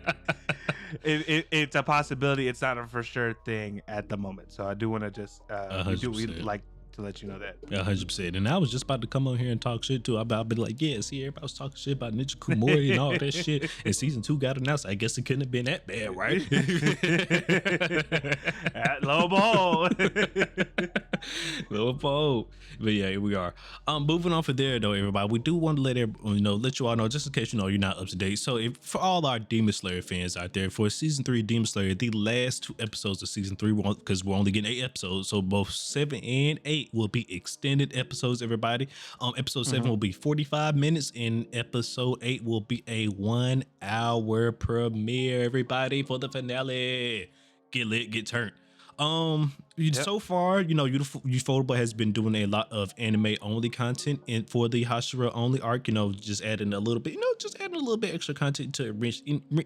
it's a possibility. It's not a for sure thing at the moment. So I do want to just we like to let you know that. 100%. And I was just about to come on here and talk shit too. I've been like, yeah, see, everybody was talking shit about Ninja Kamui and all that shit. And season 2 got announced. I guess it couldn't have been that bad, right? At low ball. Low ball. But yeah, here we are. Moving on from there though, everybody, we do want to let you all know, just in case you're not up to date. So for all our Demon Slayer fans out there, for season 3 Demon Slayer, the last 2 episodes of season 3, because we're only getting 8 episodes, so both 7 and 8 will be extended episodes, everybody. Episode 7 will be 45 minutes, and episode 8 will be a 1-hour premiere, everybody, for the finale. Get lit, get turned. So far, Ufotable has been doing a lot of anime only content, and for the Hashira only arc, just adding a little bit, extra content to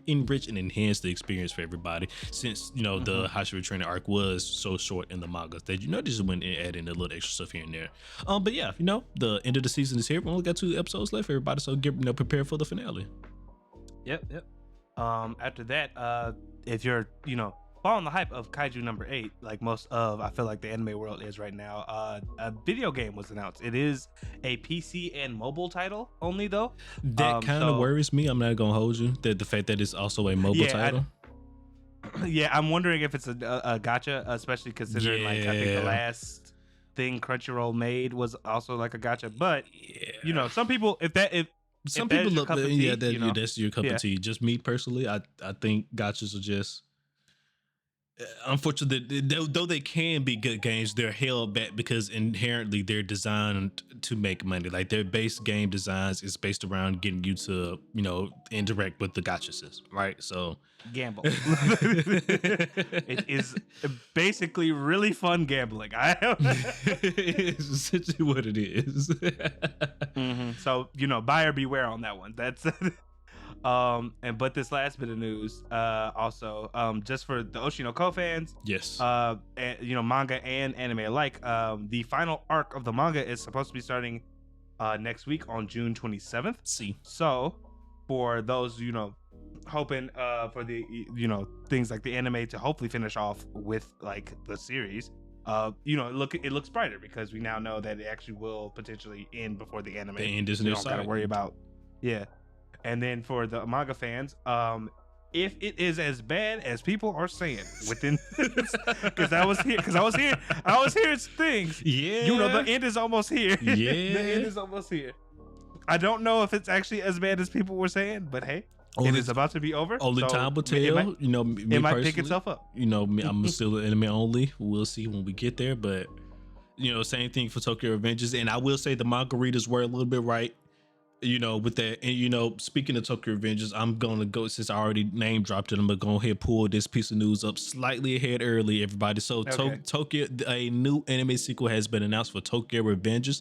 enrich and enhance the experience for everybody. Since the Hashira training arc was so short in the manga that they just went and added a little extra stuff here and there. But yeah, the end of the season is here. We only got 2 episodes left, everybody. So get prepare for the finale. Yep. After that, if you're following the hype of Kaiju number 8, like most of I feel like the anime world is right now, a video game was announced. It is a PC and mobile title only though. That kind of worries me. I'm not gonna hold you. The fact that it's also a mobile title. I'm wondering if it's a gacha, especially considering I think the last thing Crunchyroll made was also like a gacha. But some people some people look that's your cup of tea. Just me personally, I think gachas are just unfortunately, though they can be good games, they're held back because inherently they're designed to make money. Like their base game designs is based around getting you to, interact with the gacha system, right? So gamble. It is basically really fun gambling. It's essentially what it is. So buyer beware on that one. That's but this last bit of news, also, just for the Oshinoko fans, yes, manga and anime alike, the final arc of the manga is supposed to be starting next week on June 27th. See, so for those hoping for the things like the anime to hopefully finish off with like the series, it looks brighter because we now know that it actually will potentially end before the anime. The end is don't gotta worry about And then for the manga fans, if it is as bad as people are saying within, because I was hearing things. Yeah, the end is almost here. Yeah, the end is almost here. I don't know if it's actually as bad as people were saying, but hey, it is about to be over. Only time will tell. It might pick itself up. I'm still an anime only. We'll see when we get there, but same thing for Tokyo Revengers. And I will say the manga readers were a little bit right. With that, and speaking of Tokyo Revengers, I'm gonna go, since I already name dropped it, I'm gonna go ahead and pull this piece of news up slightly ahead early, everybody. So Tokyo, a new anime sequel has been announced for Tokyo Revengers.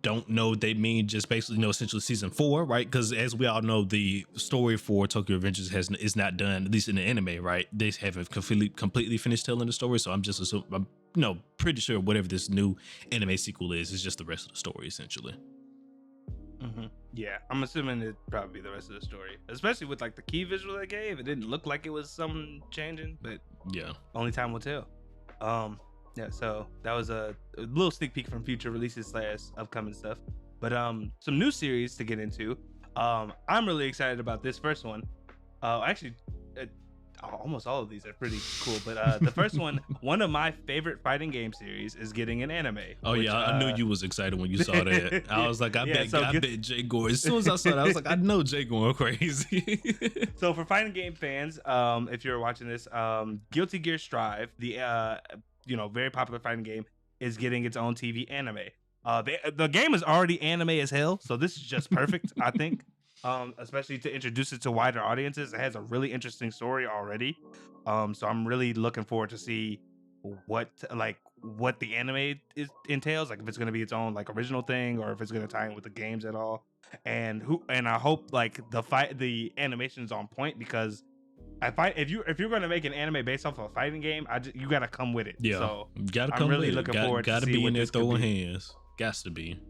Don't know. They mean just basically, essentially season 4, right? Because as we all know, the story for Tokyo Revengers is not done, at least in the anime, right? They haven't completely finished telling the story. So I'm just assuming, pretty sure whatever this new anime sequel is just the rest of the story, essentially. Yeah, I'm assuming it'd probably be the rest of the story, especially with like the key visual they gave. It didn't look like it was something changing, but yeah, only time will tell. Yeah, so that was a little sneak peek from future releases / upcoming stuff. But some new series to get into. I'm really excited about this first one. Actually, almost all of these are pretty cool, but the first one of my favorite fighting game series is getting an anime. I knew you was excited when you saw that. I was like, I bet Jay Gore. As soon as I saw that, I was like, I know Jay going crazy. So for fighting game fans, if you're watching this, Guilty Gear Strive, the very popular fighting game, is getting its own TV anime. The game is already anime as hell, so this is just perfect, I think. Especially to introduce it to wider audiences. It has a really interesting story already. So I'm really looking forward to see what the anime entails, like if it's going to be its own like original thing or if it's going to tie in with the games at all. And I hope like the animation's on point, because if you're going to make an anime based off of a fighting game, you got to come with it. Yeah, so gotta come. I'm really looking forward. Gotta to be in there throwing hands. Got to be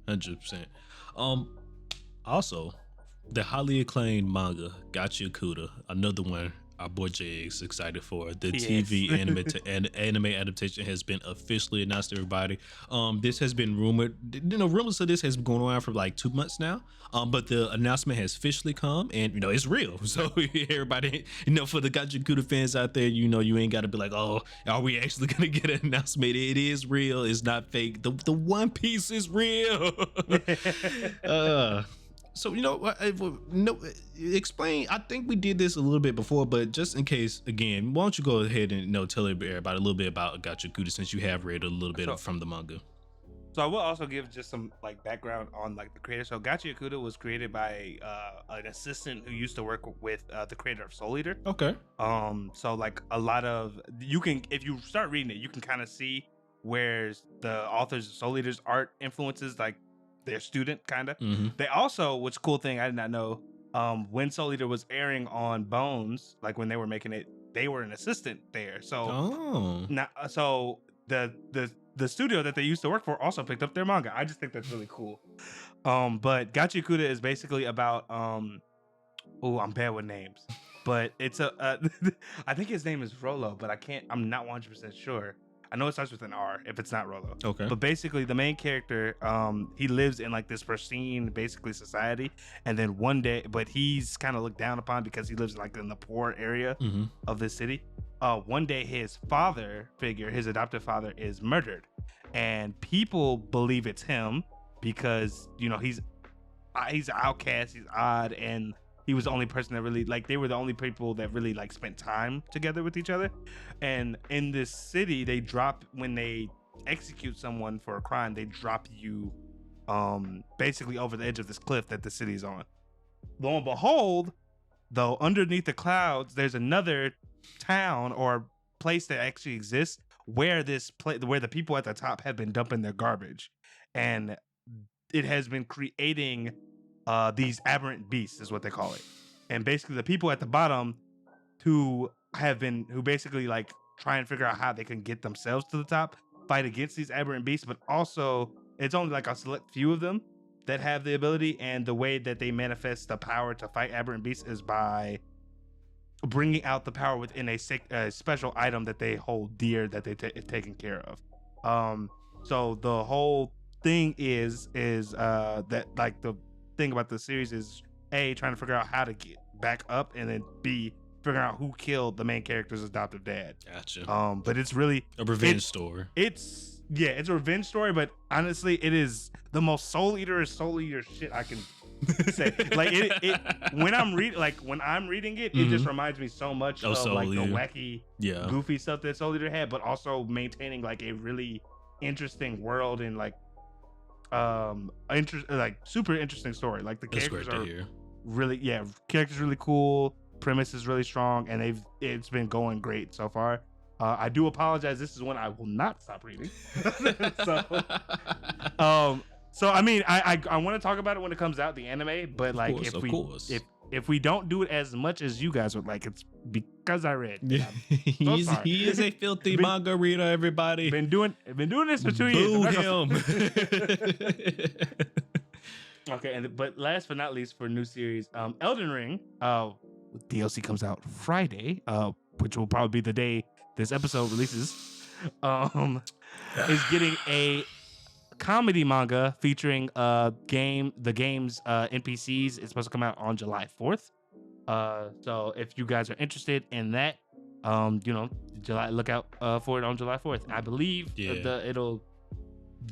100%. Also, the highly acclaimed manga Gacha Kuda, another one our boy Jay is excited for. The TV anime adaptation has been officially announced to everybody. This has been rumored. Rumors of this has been going around for like 2 months now. But the announcement has officially come, and it's real. So everybody, for the Gacha Kuda fans out there, you ain't got to be like, oh, are we actually gonna get an announcement? It is real. It's not fake. The One Piece is real. So explain. I think we did this a little bit before, but just in case, again, why don't you go ahead and tell everybody a little bit about Gacha Kuda, since you have read a little bit from the manga. So I will also give just some like background on like the creator. So Gacha Kuda was created by an assistant who used to work with the creator of Soul Eater. Okay. So like a lot of if you start reading it, you can kind of see where the authors of Soul Eater's art influences like their student, kind of. They also, which cool thing I did not know, when Soul Eater was airing on Bones, like when they were making it, they were an assistant there. So so the studio that they used to work for also picked up their manga. I just think that's really cool. But Gacha Kuda is basically about I'm bad with names, but it's I think his name is Rolo, but I'm not 100% sure. I know it starts with an R if it's not Rolo. Okay. But basically the main character, he lives in like this pristine, basically society. And then one day, but he's kind of looked down upon because he lives like in the poor area of this city. One day his father figure, his adoptive father, is murdered. And people believe it's him because, he's an outcast, he's odd, and he was the only person that really they were the only people that really spent time together with each other. And in this city, when they execute someone for a crime, they drop you basically over the edge of this cliff that the city's on. Lo and behold, though, underneath the clouds, there's another town or place that actually exists where where the people at the top have been dumping their garbage, and it has been creating these aberrant beasts, is what they call it. And basically the people at the bottom who basically try and figure out how they can get themselves to the top, fight against these aberrant beasts. But also it's only a select few of them that have the ability, and the way that they manifest the power to fight aberrant beasts is by bringing out the power within a special item that they hold dear, that they taken care of. So the whole thing is that the thing about the series is A, trying to figure out how to get back up, and then B, figuring out who killed the main character's adoptive dad. Gotcha. But it's really a revenge story. It's a revenge story, but honestly, it is the most Soul Eater shit I can say. When I'm reading it, it just reminds me so much of the wacky, goofy stuff that Soul Eater had, but also maintaining a really interesting world and super interesting story. The characters are really cool, premise is really strong, and it's been going great so far. I do apologize. This is one I will not stop reading. So I mean, I want to talk about it when it comes out, the anime, but like if we don't do it as much as you guys would like, it's because I read. He is a filthy manga reader, everybody. Been doing this for 2 years. Boo him. Okay, but last but not least for new series, Elden Ring, DLC comes out Friday, which will probably be the day this episode releases. Is getting a comedy manga featuring the game's NPCs. It's supposed to come out on July 4th. So if you guys are interested in that, look out for it on July 4th. I believe it'll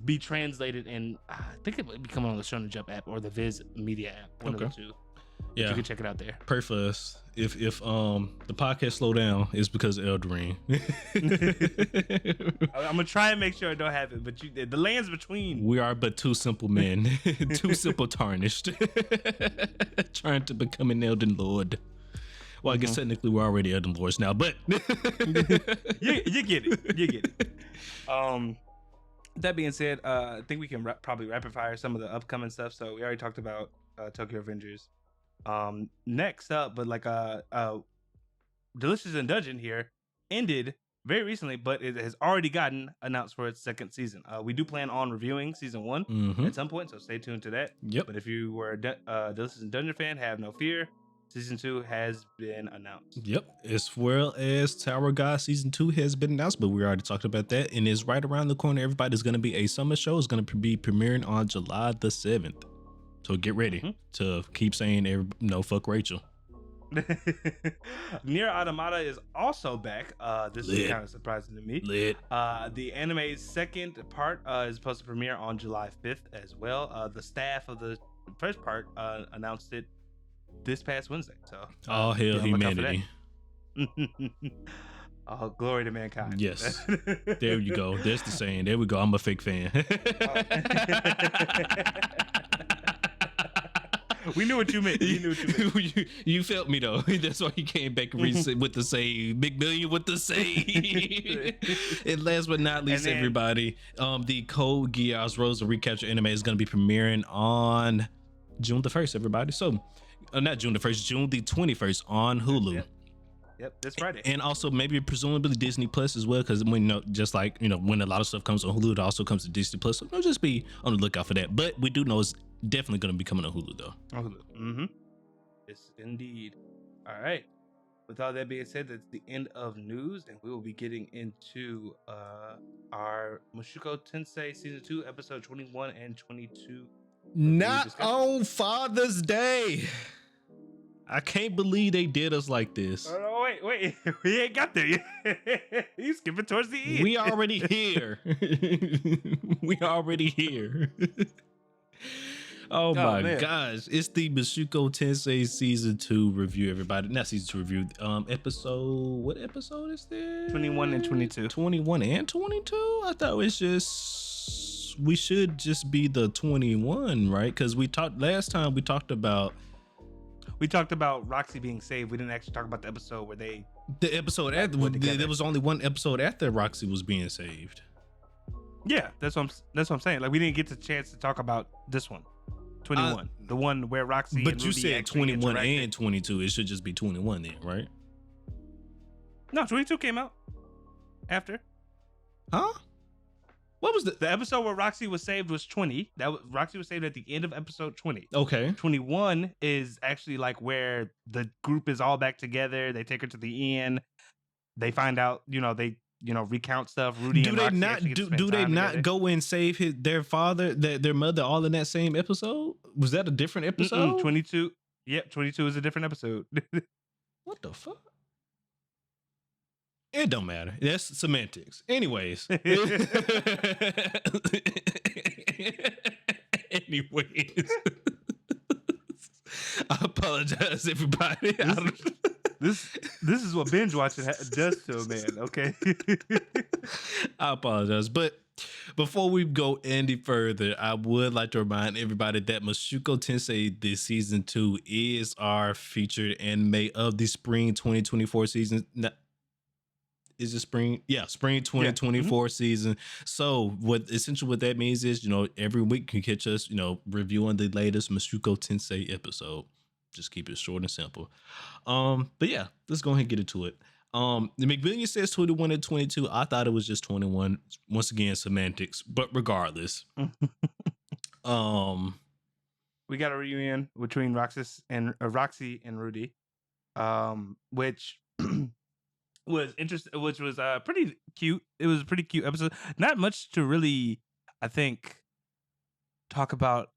be translated in, I think it will be coming on the Shonen Jump app or the Viz Media app, one of the two. Yeah, you can check it out there. Pray for us. If the podcast slow down, it's because of Elden Ring. I'm gonna try and make sure it don't happen, but the land's between. We are but two simple men, two simple tarnished, trying to become an Elden Lord. Well, I guess technically we're already Elden Lords now, but you get it. That being said, I think we can probably rapid fire some of the upcoming stuff. So we already talked about Tokyo Avengers. Next up, but like Delicious in Dungeon here ended very recently, but it has already gotten announced for its second season. We do plan on reviewing season 1 at some point, so stay tuned to that. Yep. But if you were a Delicious in Dungeon fan, have no fear. Season 2 has been announced. Yep, as well as Tower God Season 2 has been announced, but we already talked about that, and it's right around the corner. Everybody's going to be a summer show. It's going to be premiering on July the 7th. So get ready to keep saying, fuck Rachel. Nier Automata is also back. This is kind of surprising to me. The anime's second part is supposed to premiere on July 5th as well. The staff of the first part announced it this past Wednesday. So all hail humanity. Oh, glory to mankind. Yes. There you go. There's the saying. There we go. I'm a fake fan. We knew what you meant. You felt me though. That's why you came back with the save. McMillian with the save. And last but not least, everybody, the Code Geass Rose of Recapture anime is going to be premiering on June the 1st, everybody. So, not June the 1st, June the 21st on Hulu. Yep, this Friday. And also maybe presumably Disney Plus as well, because when just like when a lot of stuff comes on Hulu, it also comes to Disney Plus. So don't just be on the lookout for that. But we do know it's definitely going to be coming on Hulu though. On Hulu. Yes, indeed. All right. With all that being said, that's the end of news, and we will be getting into our Mushoku Tensei Season 2, Episode 21 and 22. Not on Father's Day. I can't believe they did us like this. Oh, wait. We ain't got there yet. You skipping towards the end. We already here. Oh my gosh. It's the Mushoku Tensei Season 2 review, everybody. Not Season 2 review. What episode is there? 21 and 22. 21 and 22? I thought we should just be the 21, right? Because last time we talked about Roxy being saved. We didn't actually talk about the episode where there was only one episode after Roxy was being saved. Yeah, that's what I'm saying. Like we didn't get the chance to talk about this one. 21. The one where Roxy But you said 21 and 22. It should just be 21 then, right? No, 22 came out after. Huh? What was the episode where Roxy was saved was 20. Roxy was saved at the end of episode 20. Okay. 21 is actually like where the group is all back together. They take her to the inn. They find out, they recount stuff. Rudy do and they Roxy not do they not together. go and save their father, their mother, all in that same episode? Was that a different episode? 22. Yep, 22 is a different episode. What the fuck? It don't matter. That's semantics. Anyways. I apologize, everybody. This is what binge watching does to a man, okay? I apologize. But before we go any further, I would like to remind everybody that Mushoku Tensei this season 2 is our featured anime of the spring 2024 season. is it spring? Yeah, spring 2024 season. So what that means is, every week you catch us, reviewing the latest Mushoku Tensei episode. Just keep it short and simple. But yeah, let's go ahead and get into it. The McMillian says 21 and 22. I thought it was just 21. Once again, semantics, but regardless. We got a reunion between Roxy and Rudy, which was interesting, which was pretty cute. It was a pretty cute episode. Not much to really, I think, talk about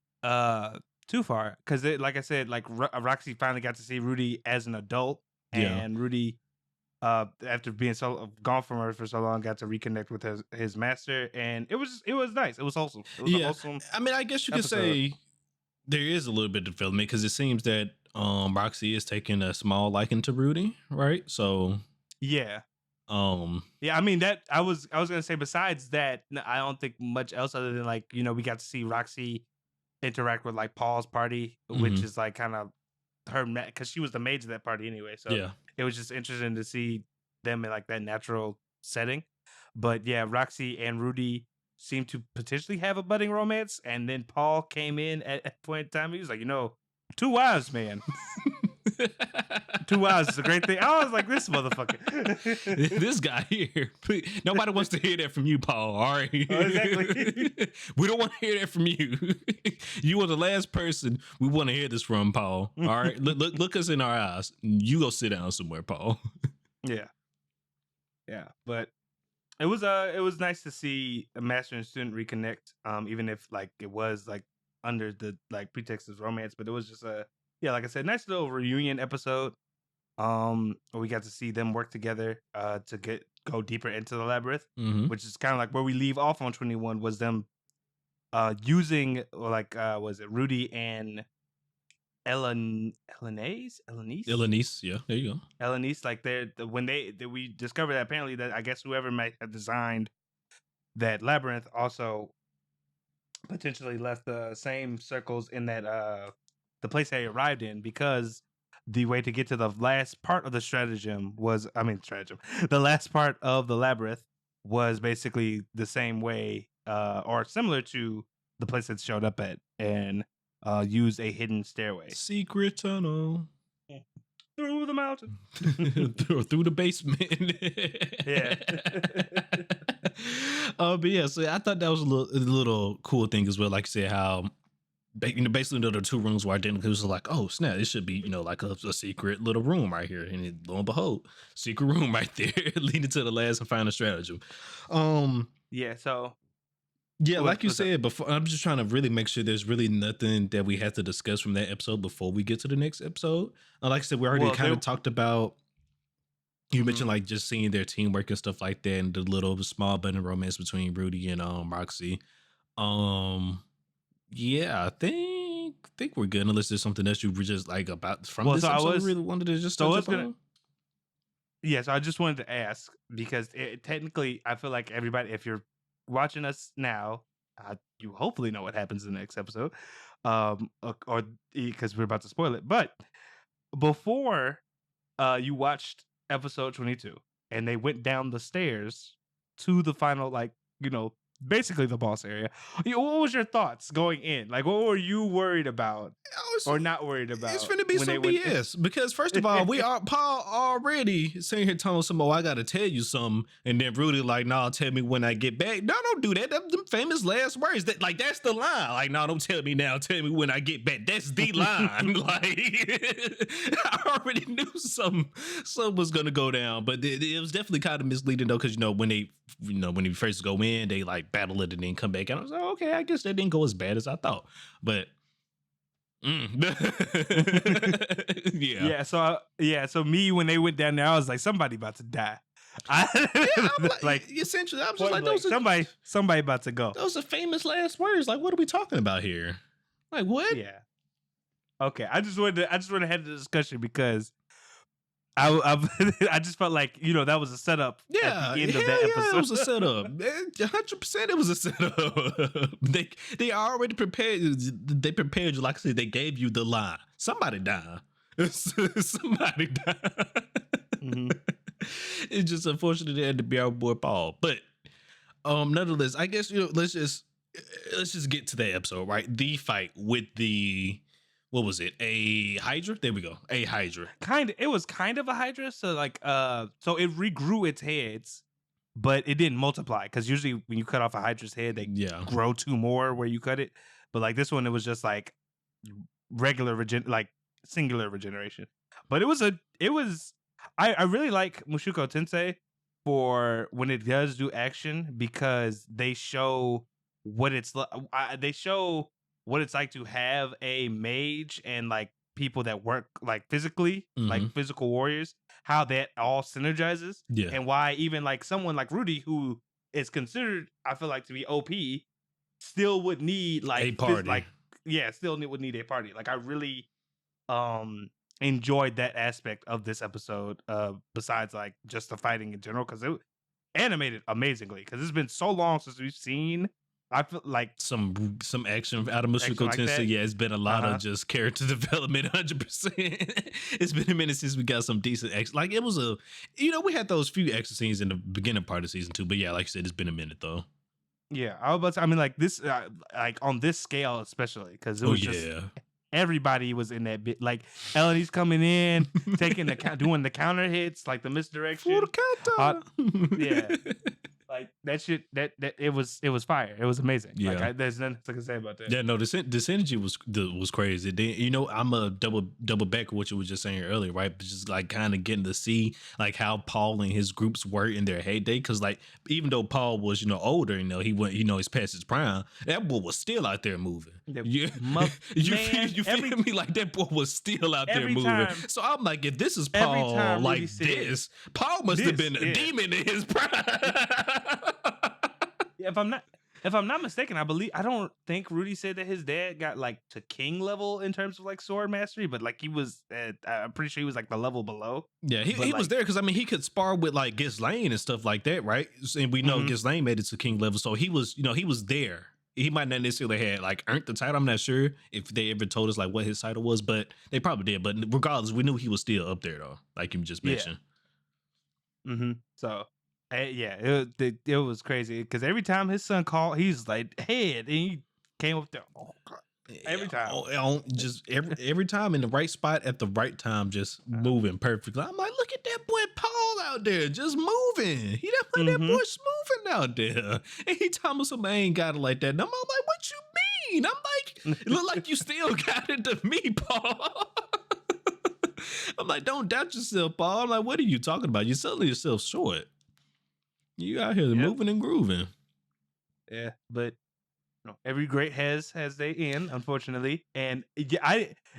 too far, because like I said, like Roxy finally got to see Rudy as an adult, and Rudy, after being gone from her for so long, got to reconnect with his master, and it was nice. It was wholesome. It was a wholesome. I mean, I guess you could say there is a little bit of development, because it seems that Roxy is taking a small liking to Rudy, right? So yeah. I mean, that I was gonna say, besides that, I don't think much else other than, like, we got to see Roxy interact with, like, Paul's party, which is like kind of her, because she was the mage of that party anyway. So it was just interesting to see them in, like, that natural setting. But yeah, Roxy and Rudy seemed to potentially have a budding romance, and then Paul came in at a point in time. He was like, 2 wives, man. 2 wives is a great thing. I was like, this motherfucker. This guy here. Nobody wants to hear that from you, Paul. All right. Oh, exactly. We don't want to hear that from you. You are the last person we want to hear this from, Paul. All right. Look us in our eyes. You go sit down somewhere, Paul. Yeah. But it was nice to see a master and student reconnect. Even if, like, it was, like, under the, like, pretext of romance, but it was just like I said, nice little reunion episode. We got to see them work together to go deeper into the labyrinth, which is kind of like where we leave off on 21, was them using, like, was it Rudy and Elenise? Yeah, there you go. Elenise, like, we discovered that apparently that, I guess, whoever might have designed that labyrinth also potentially left the same circles in that the place they arrived in, because the way to get to the last part of the the last part of the labyrinth was basically the same way or similar to the place it showed up at, and use a hidden stairway. Secret tunnel. Through the mountain. through the basement. Yeah. But yeah, so I thought that was a little cool thing as well. Like I said, how basically the 2 rooms were identical. It was like, oh snap, it should be, like a secret little room right here, and lo and behold, secret room right there, leading to the last and final stratagem. So like you said before, I'm just trying to really make sure there's really nothing that we have to discuss from that episode before we get to the next episode. Like I said, we already kind of talked about. You mentioned, like, just seeing their teamwork and stuff like that, and the little small budding romance between Rudy and Roxy. Yeah, I think we're good, unless there's something else you were just like about from this episode. I really wanted to just touch upon. Yes, I just wanted to ask, because technically, I feel like everybody, if you're watching us now, you hopefully know what happens in the next episode, or because we're about to spoil it. But before you watched episode 22, and they went down the stairs to the final, like, basically the boss area, what was your thoughts going in? Like, what were you worried about or not worried about? It's finna be some BS, because first of all, Paul already sitting here telling some, I gotta tell you something, and then Rudy like, nah, tell me when I get back. No, don't do that. Them famous last words. That's the line. Like, no, don't tell me now. Tell me when I get back. That's the line. Like, I already knew something was gonna go down, but it was definitely kind of misleading though, because when you first go in, they like battle it and then come back, and I was like, okay, I guess that didn't go as bad as I thought, but So me, when they went down there, I was like, somebody about to die. Essentially, I was just like, somebody about to go. Those are famous last words. Like, what are we talking about here? Like, what? Yeah. Okay, I just wanted to have the discussion, because I just felt like, that was a setup. Yeah, at the end of that episode. It was a setup. 100%, it was a setup. They already prepared. They prepared you. Like I said, they gave you the line. Somebody die. Somebody die. It's just unfortunate it had to be our boy Paul. But nonetheless, I guess let's just get to that episode, right? The fight with the what was it? A Hydra? There we go. A Hydra. It was kind of a Hydra. So so it regrew its heads, but it didn't multiply because usually when you cut off a Hydra's head, they grow two more where you cut it. But like this one, it was just like regular singular regeneration. But I really like Mushoku Tensei for when it does do action because they show what it's like to have a mage and like people that work like physically, like physical warriors, how that all synergizes, and why even like someone like Rudy, who is considered, I feel like, to be OP, still would need like a party. Would need a party. Like I really enjoyed that aspect of this episode, besides like just the fighting in general, because it animated amazingly, because it's been so long since we've seen, I feel like, some action out of Mushoku Tensei. Like it's been a lot of just character development, 100%. It's been a minute since we got some decent action. Like it was we had those few action scenes in the beginning part of season 2, but yeah, like you said, it's been a minute though. Yeah, I mean, like this, like on this scale especially, because it was everybody was in that bit. Like Elodie's coming in, taking doing the counter hits, like the misdirection. Yeah, like that shit. That it was fire. It was amazing. Yeah, like there's nothing to say about that. Yeah, no, the synergy was crazy. Then I'm a double back what you were just saying earlier, right? But just like kind of getting to see like how Paul and his groups were in their heyday, because like even though Paul was older, he went he's past his prime, that boy was still out there moving. You feel me? Like that boy was still out there moving. So I'm like, if this is Paul like this, Paul must have been a demon in his prime. If I'm not mistaken, I don't think Rudy said that his dad got like to king level in terms of like sword mastery, but like he was, I'm pretty sure he was like the level below. Yeah, he was there because I mean he could spar with like Ghislaine and stuff like that, right? And we know Ghislaine made it to king level, so he was there. He might not necessarily had like earned the title. I'm not sure if they ever told us like what his title was, but they probably did. But regardless, we knew he was still up there though, like you just mentioned. So. It was crazy because every time his son called, he's like head, and he came up there. Oh God! Every time, just every time in the right spot at the right time, just moving perfectly. I'm like, look at that boy Paul out there, just moving. He that boy smoothing out there. Anytime somebody ain't got it like that, and I'm like, what you mean? I'm like, it look like you still got it to me, Paul. I'm like, don't doubt yourself, Paul. I'm like, what are you talking about? You're selling yourself short. You out here moving and grooving. Yeah, but every great has their end, unfortunately. And it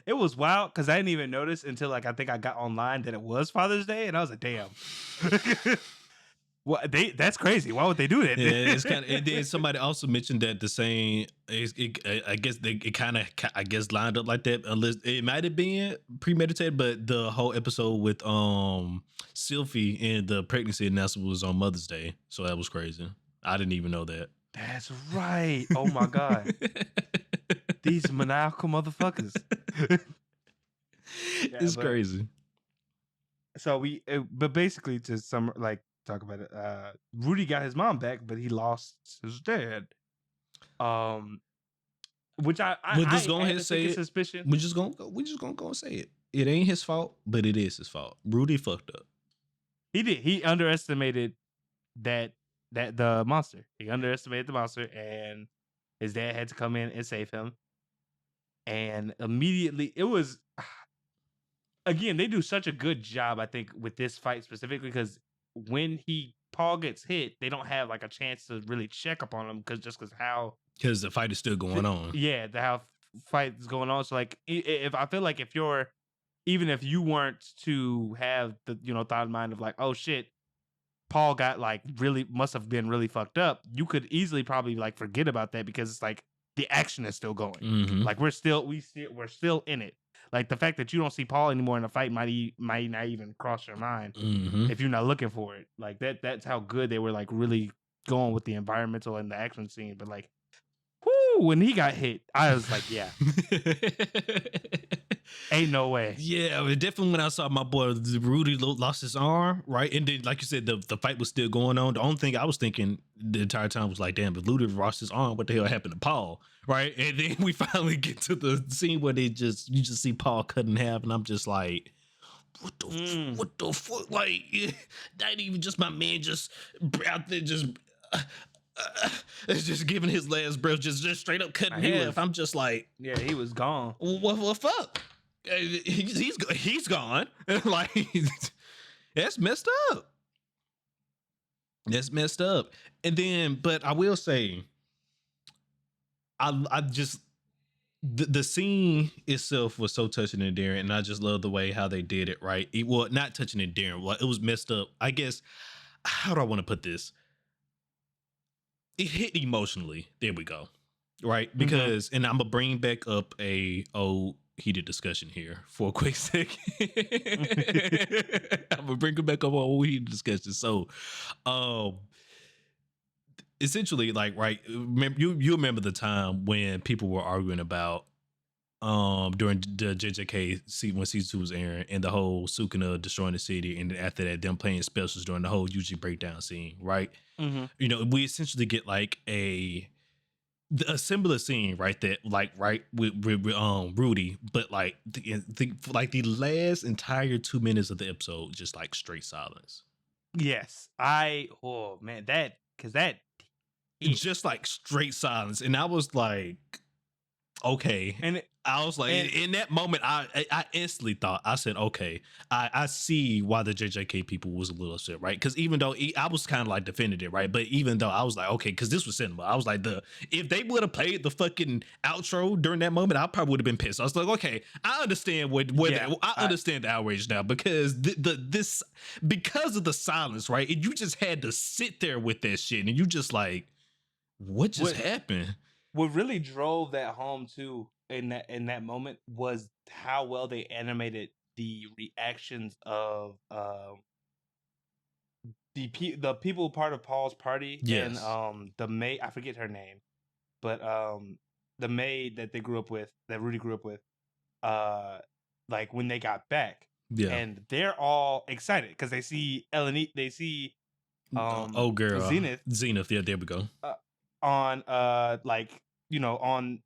was wild because I didn't even notice until like I think I got online that it was Father's Day, and I was like, damn. Well, that's crazy. Why would they do that? Yeah, it's kind of. And then somebody also mentioned that the same. I guess it kind of lined up like that. Unless it might have been premeditated, but the whole episode with Sylvie and the pregnancy announcement was on Mother's Day, so that was crazy. I didn't even know that. That's right. Oh my God, these maniacal motherfuckers. It's crazy. So but basically to talk about it. Rudy got his mom back, but he lost his dad. Which I just go ahead and say it. Suspicion. We're just gonna go and say it. It ain't his fault, but it is his fault. Rudy fucked up. He did. He underestimated that the monster. He underestimated the monster, and his dad had to come in and save him. And immediately, it was. Again, they do such a good job, I think, with this fight specifically, because when Paul gets hit, they don't have like a chance to really check up on him because the fight is still going on. Yeah, how fight is going on. So like, if I feel like if you weren't to have the thought in mind of like, oh shit, Paul got like must have been really fucked up, you could easily probably like forget about that because it's like the action is still going. Like we're still in it. Like the fact that you don't see Paul anymore in the fight might not even cross your mind if you're not looking for it. Like that's how good they were like really going with the environmental and the action scene. But like, when he got hit, I was like, yeah, ain't no way. Yeah, I mean, definitely when I saw my boy Rudy lost his arm, right? And then, like you said, the fight was still going on. The only thing I was thinking the entire time was like, damn, if Rudy lost his arm, what the hell happened to Paul? Right? And then we finally get to the scene where you just see Paul cut in half, and I'm just like, what the fuck? Like, not even just my man just out there just giving his last breath, just straight up cutting half. I'm just like, yeah, he was gone. What fuck? He's gone. Like, that's messed up. That's messed up. And then, but I will say, I just the scene itself was so touching and endearing, and I just love the way how they did it. Right? Well, not touching and endearing. Well, it was messed up. I guess. How do I want to put this? It hit emotionally. There we go. Right? Because, and I'm gonna bring back up a old heated discussion here for a quick second. I'm gonna bring it back up on heated discussion. So, essentially, like, right, you remember the time when people were arguing about during the JJK when season 2 was airing, and the whole Sukuna destroying the city, and then after that them playing specials during the whole Yuji breakdown scene, right? You know, we essentially get like a similar scene, right? That like right with Rudy, but like the last entire 2 minutes of the episode, just like straight silence. Yes, oh man, that just like straight silence, and I was like, okay. And I was like, in that moment, I instantly thought, I said, okay, I see why the JJK people was a little upset, right? Because even though I was kind of like defending it, right? But even though I was like, okay, because this was cinema, I was like, if they would have played the fucking outro during that moment, I probably would have been pissed. I was like, okay, I understand I understand the outrage now, because because of the silence, right? And you just had to sit there with that shit, and you just like, what just happened? What really drove that home too in that moment was how well they animated the reactions of the people part of Paul's party. Yes. And the maid, I forget her name, but the maid that they grew up with, that Rudy grew up with, like when they got back, and they're all excited because they see they see oh girl, Zenith, yeah, there we go. On like, you know, on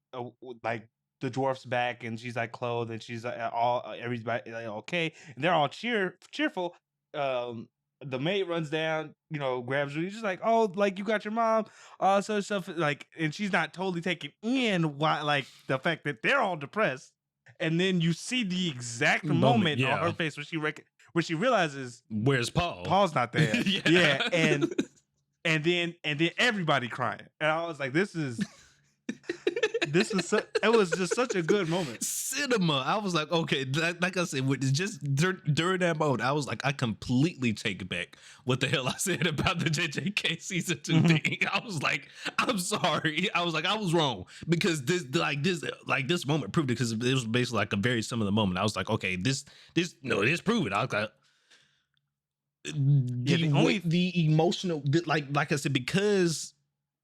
like the dwarf's back, and she's like clothed, and she's everybody like, okay, and they're all cheerful. The maid runs down, you know, grabs Rudy, just like, oh, like, you got your mom, so stuff, like, and she's not totally taking in why, like, the fact that they're all depressed. And then you see the exact moment on her face where she realizes, where's Paul? Paul's not there. Yeah. And then everybody crying, and I was like, it was just such a good moment. Cinema. I was like, okay, like I said, just during that moment, I was like, I completely take back what the hell I said about the JJK season 2 thing. I was like, I'm sorry. I was like, I was wrong, because this moment proved it, because it was basically like a very similar moment. I was like, okay, this proved it. I was like, the emotional, like I said, because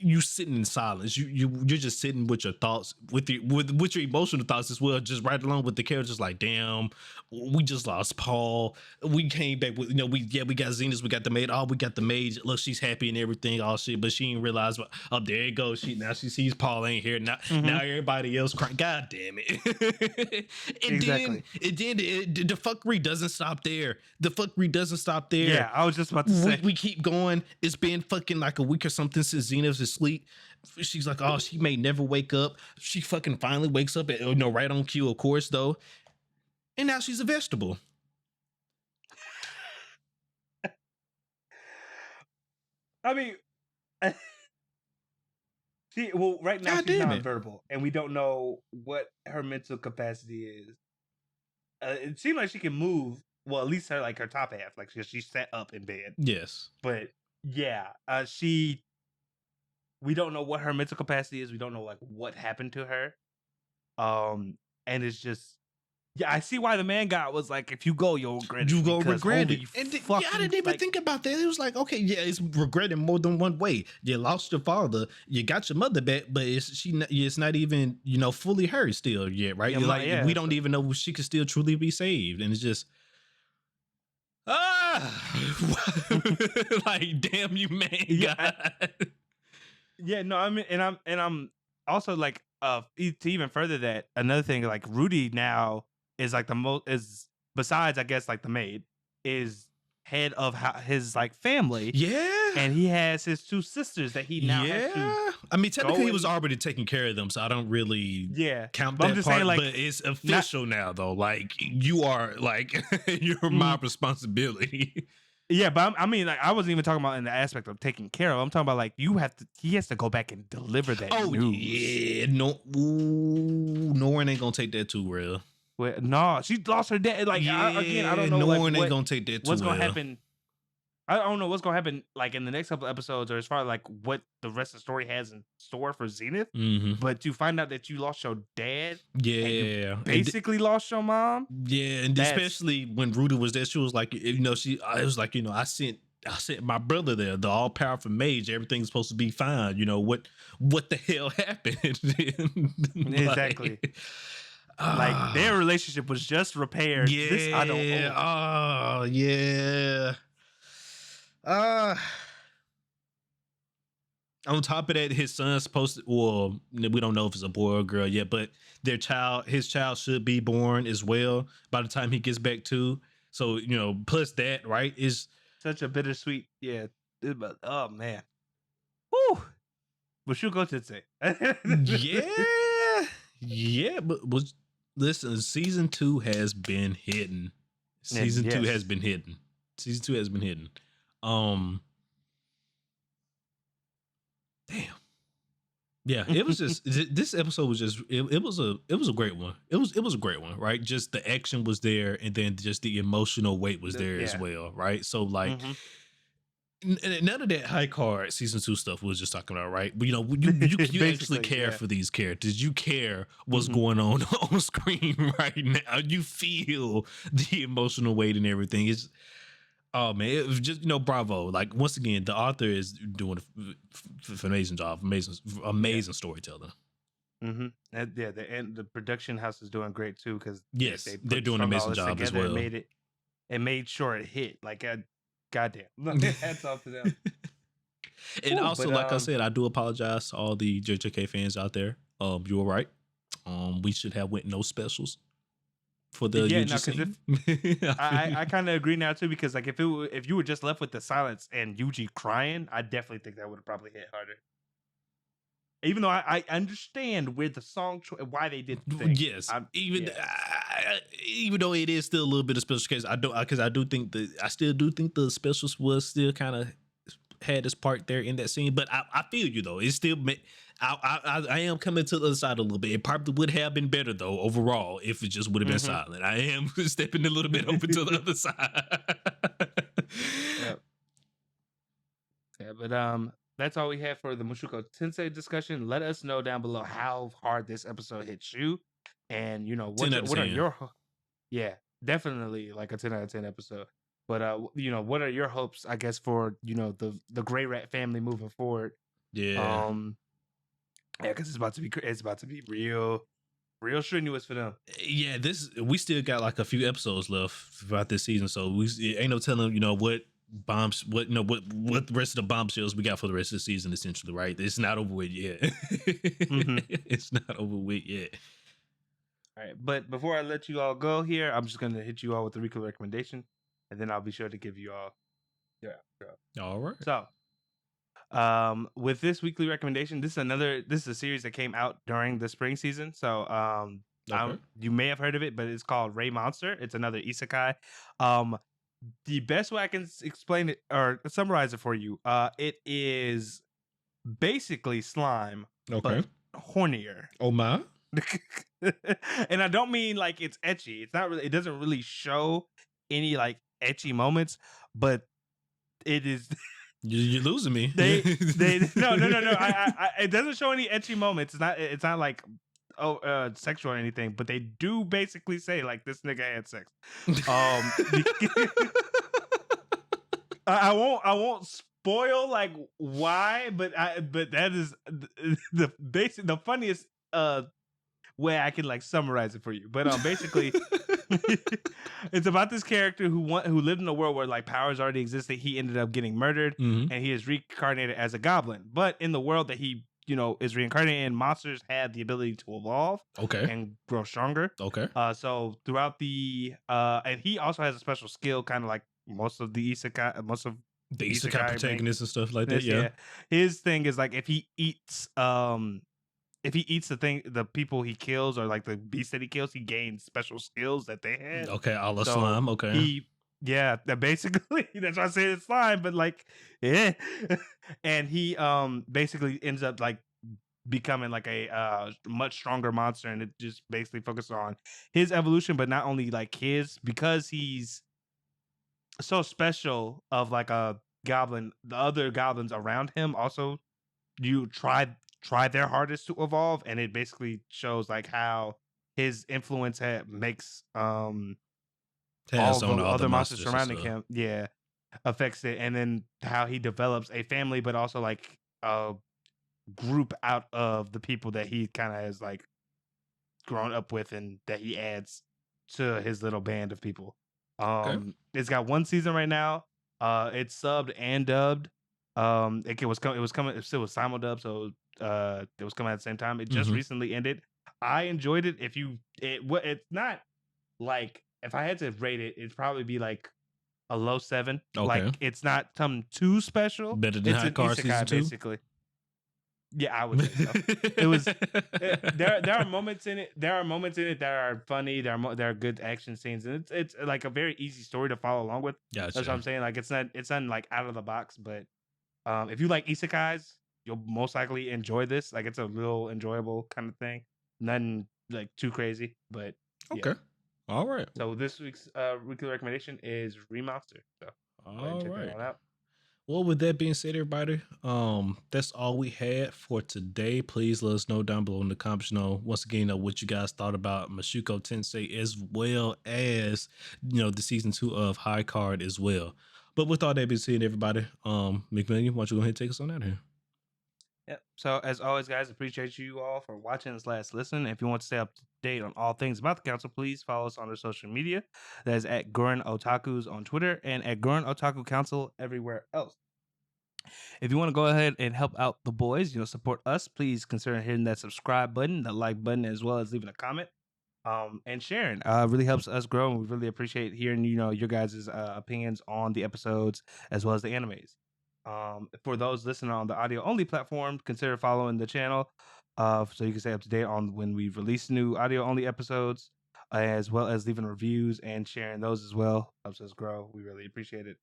you sitting in silence, you're just sitting with your thoughts, with your emotional thoughts as well, just right along with the characters. Like, damn, we just lost Paul. We came back with, we got Zenith, we got the maid. Oh, we got the maid. Look, she's happy and everything, all shit, but she didn't realize. Oh, there you go. Now she sees Paul ain't here. Now everybody else crying. God damn it. Exactly. And then the fuckery doesn't stop there. Yeah, I was just about to say. We keep going. It's been fucking like a week or something since Zenith is asleep. She's like, oh, she may never wake up. She fucking finally wakes up, right on cue, of course, though. And now she's a vegetable. I mean, right now she's nonverbal, and we don't know what her mental capacity is. It seemed like she can move. Well, at least her top half, like she sat up in bed. Yes, but yeah, we don't know what her mental capacity is. We don't know like what happened to her. And it's just, Yeah, I see why the man God was like, if you go, you'll regret it. You go because regret holy it. And I fucking, didn't even like, think about that. It was like, okay, yeah, it's regretting more than one way. You lost your father, you got your mother back, but it's not even, fully hers still yet, right? yeah, Like yeah, we don't even know if she could still truly be saved. And it's just like, damn you, man, yeah, God. yeah. No, I mean, and I'm also like, to even further that, another thing, like Rudy now is like the most is besides, I guess, like the maid is head of his like family, Yeah. and he has his two sisters that he now has to Yeah. I mean, technically, go he was and already taking care of them, so I don't really yeah. count But I'm that just part. saying, like, But it's not official now, though. Like, you are, like, you're my mm, responsibility. yeah, but I mean, like, I wasn't even talking about in the aspect of taking care of. I'm talking about like he has to go back and deliver that Oh, news. yeah. No, Norrin ain't gonna take that too well. Well, no, she lost her dad. Like, again, I Yeah, don't know like Norrin ain't gonna take that too what's gonna well. happen. I don't know what's gonna happen like in the next couple episodes, or as far as like what the rest of the story has in store for Zenith. Mm-hmm. But to find out that you lost your dad, and you Yeah. basically lost your mom. Yeah, and especially when Rudy was there, she was like, it was like, I sent my brother there, the all powerful mage. Everything's supposed to be fine. What the hell happened? Exactly. Like their relationship was just repaired. Yeah. This I don't. Oh, yeah. On top of that, his son's supposed to. Well, we don't know if it's a boy or a girl yet, but his child should be born as well by the time he gets back to. So plus that, right, is Such a bittersweet. Yeah. Oh man. Woo. Mushoku Tensei. yeah, but listen, season 2 has been hidden. Season 2 has been hidden. Season 2 has been hidden. Damn. Yeah, it was just this episode was just it was a great one. It was a great one, right? Just the action was there, and then just the emotional weight was there as well, right? So like. Mm-hmm. None of that high card season 2 stuff we was just talking about, right? But you actually care for these characters. You care what's going on screen right now. You feel the emotional weight and everything. It's oh man, it was just bravo. Like once again, the author is doing an amazing job, amazing storytelling. Mm-hmm. And the production house is doing great too because yes, they're doing an amazing job as well. And made sure it hit like a. Goddamn. Hats off to them. And also, like I said, I do apologize to all the JJK fans out there. You were right. We should have went no specials for the UG I kind of agree now too, because like if you were just left with the silence and Yuji crying, I definitely think that would have probably hit harder. Even though I understand where the song why they did the thing. Yes, even though it is still a little bit of special case, I still do think the specials was still kind of had its part there in that scene. But I feel you though. It's still I am coming to the other side a little bit. It probably would have been better though overall if it just would have been silent. I am stepping a little bit over to the other side. Yeah, but that's all we have for the Mushoku Tensei discussion. Let us know down below how hard this episode hits you, and what are your definitely like a 10 out of 10 episode. But what are your hopes, I guess, for the Gray Rat family moving forward? Yeah. Because it's about to be real strenuous for them. Yeah, we still got like a few episodes left throughout this season, so we ain't no telling what the rest of the bombshells we got for the rest of the season, essentially, right? It's not over with yet. It's not over with yet. All right, but before I let you all go here, I'm just gonna hit you all with the weekly recommendation, and then I'll be sure to give you all. All right. So, with this weekly recommendation, this is a series that came out during the spring season. So, you may have heard of it, but it's called Ray Monster. It's another isekai. The best way I can explain it or summarize it for you, it is basically slime, but hornier. Oh my! And I don't mean like it's ecchi. It's not really. It doesn't really show any like ecchi moments, but it is. You're losing me. No. It doesn't show any ecchi moments. It's not like sexual or anything, but they do basically say like this nigga had sex. I won't spoil like why, but that is the funniest way I can like summarize it for you. But basically it's about this character who lived in a world where like powers already existed. He ended up getting murdered and he is reincarnated as a goblin. But in the world that he is reincarnated in, monsters have the ability to evolve and grow stronger. So throughout the and he also has a special skill, kind of like most of the isekai protagonists and stuff like that. Yeah. His thing is like if he eats the people he kills or like the beast that he kills, he gains special skills that they had. A la slime. That basically that's why I say it's slime, but like and he basically ends up like becoming like a much stronger monster, and it just basically focuses on his evolution, but not only like his, because he's so special of like a goblin, the other goblins around him also try their hardest to evolve, and it basically shows like how his influence makes all the other monsters surrounding him affects it, and then how he develops a family, but also like a group out of the people that he kind of has like grown up with and that he adds to his little band of people. It's got one season right now. It's subbed and dubbed. It was coming. It still was simuldub, so it was coming at the same time. It just recently ended. I enjoyed it. It's not like, if I had to rate it, it'd probably be like a low 7. Like it's not something too special. Better than High Card season 2, basically. Yeah, I would say so. It was. There are moments in it. There are moments in it that are funny. There are good action scenes, and it's like a very easy story to follow along with. Gotcha. That's what I'm saying. Like it's not like out of the box, but if you like isekais, you'll most likely enjoy this. Like it's a real enjoyable kind of thing. Nothing like too crazy, but okay. All right. So this week's weekly recommendation is Remonster. So all right. That one out. Well, with that being said, everybody, that's all we had for today. Please let us know down below in the comments, once again, what you guys thought about Mushoku Tensei, as well as, the season 2 of High Card as well. But with all that being said, everybody, McMillian, why don't you go ahead and take us on out here? Yep. So as always, guys, appreciate you all for watching this last listen. If you want to stay up to date on all things about the council, please follow us on our social media. That is at Gurren Otakus on Twitter and at Gurren Otaku Council everywhere else. If you want to go ahead and help out the boys, support us, please consider hitting that subscribe button, the like button, as well as leaving a comment and sharing. Really helps us grow, and we really appreciate hearing your guys' opinions on the episodes as well as the animes. For those listening on the audio only platform, consider following the channel so you can stay up to date on when we release new audio only episodes, as well as leaving reviews and sharing those as well. Helps us grow. We really appreciate it.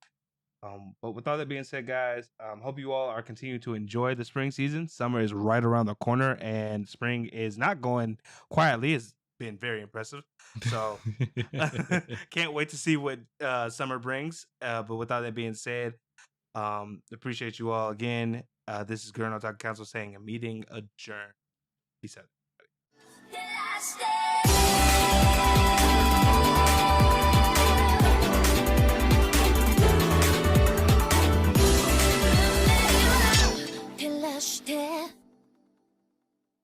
But with all that being said, guys, hope you all are continuing to enjoy the spring season. Summer is right around the corner, and spring is not going quietly. It's been very impressive. So can't wait to see what summer brings. But with all that being said, appreciate you all again. This is Gurren Otaku Council saying a meeting adjourned. Peace out. Step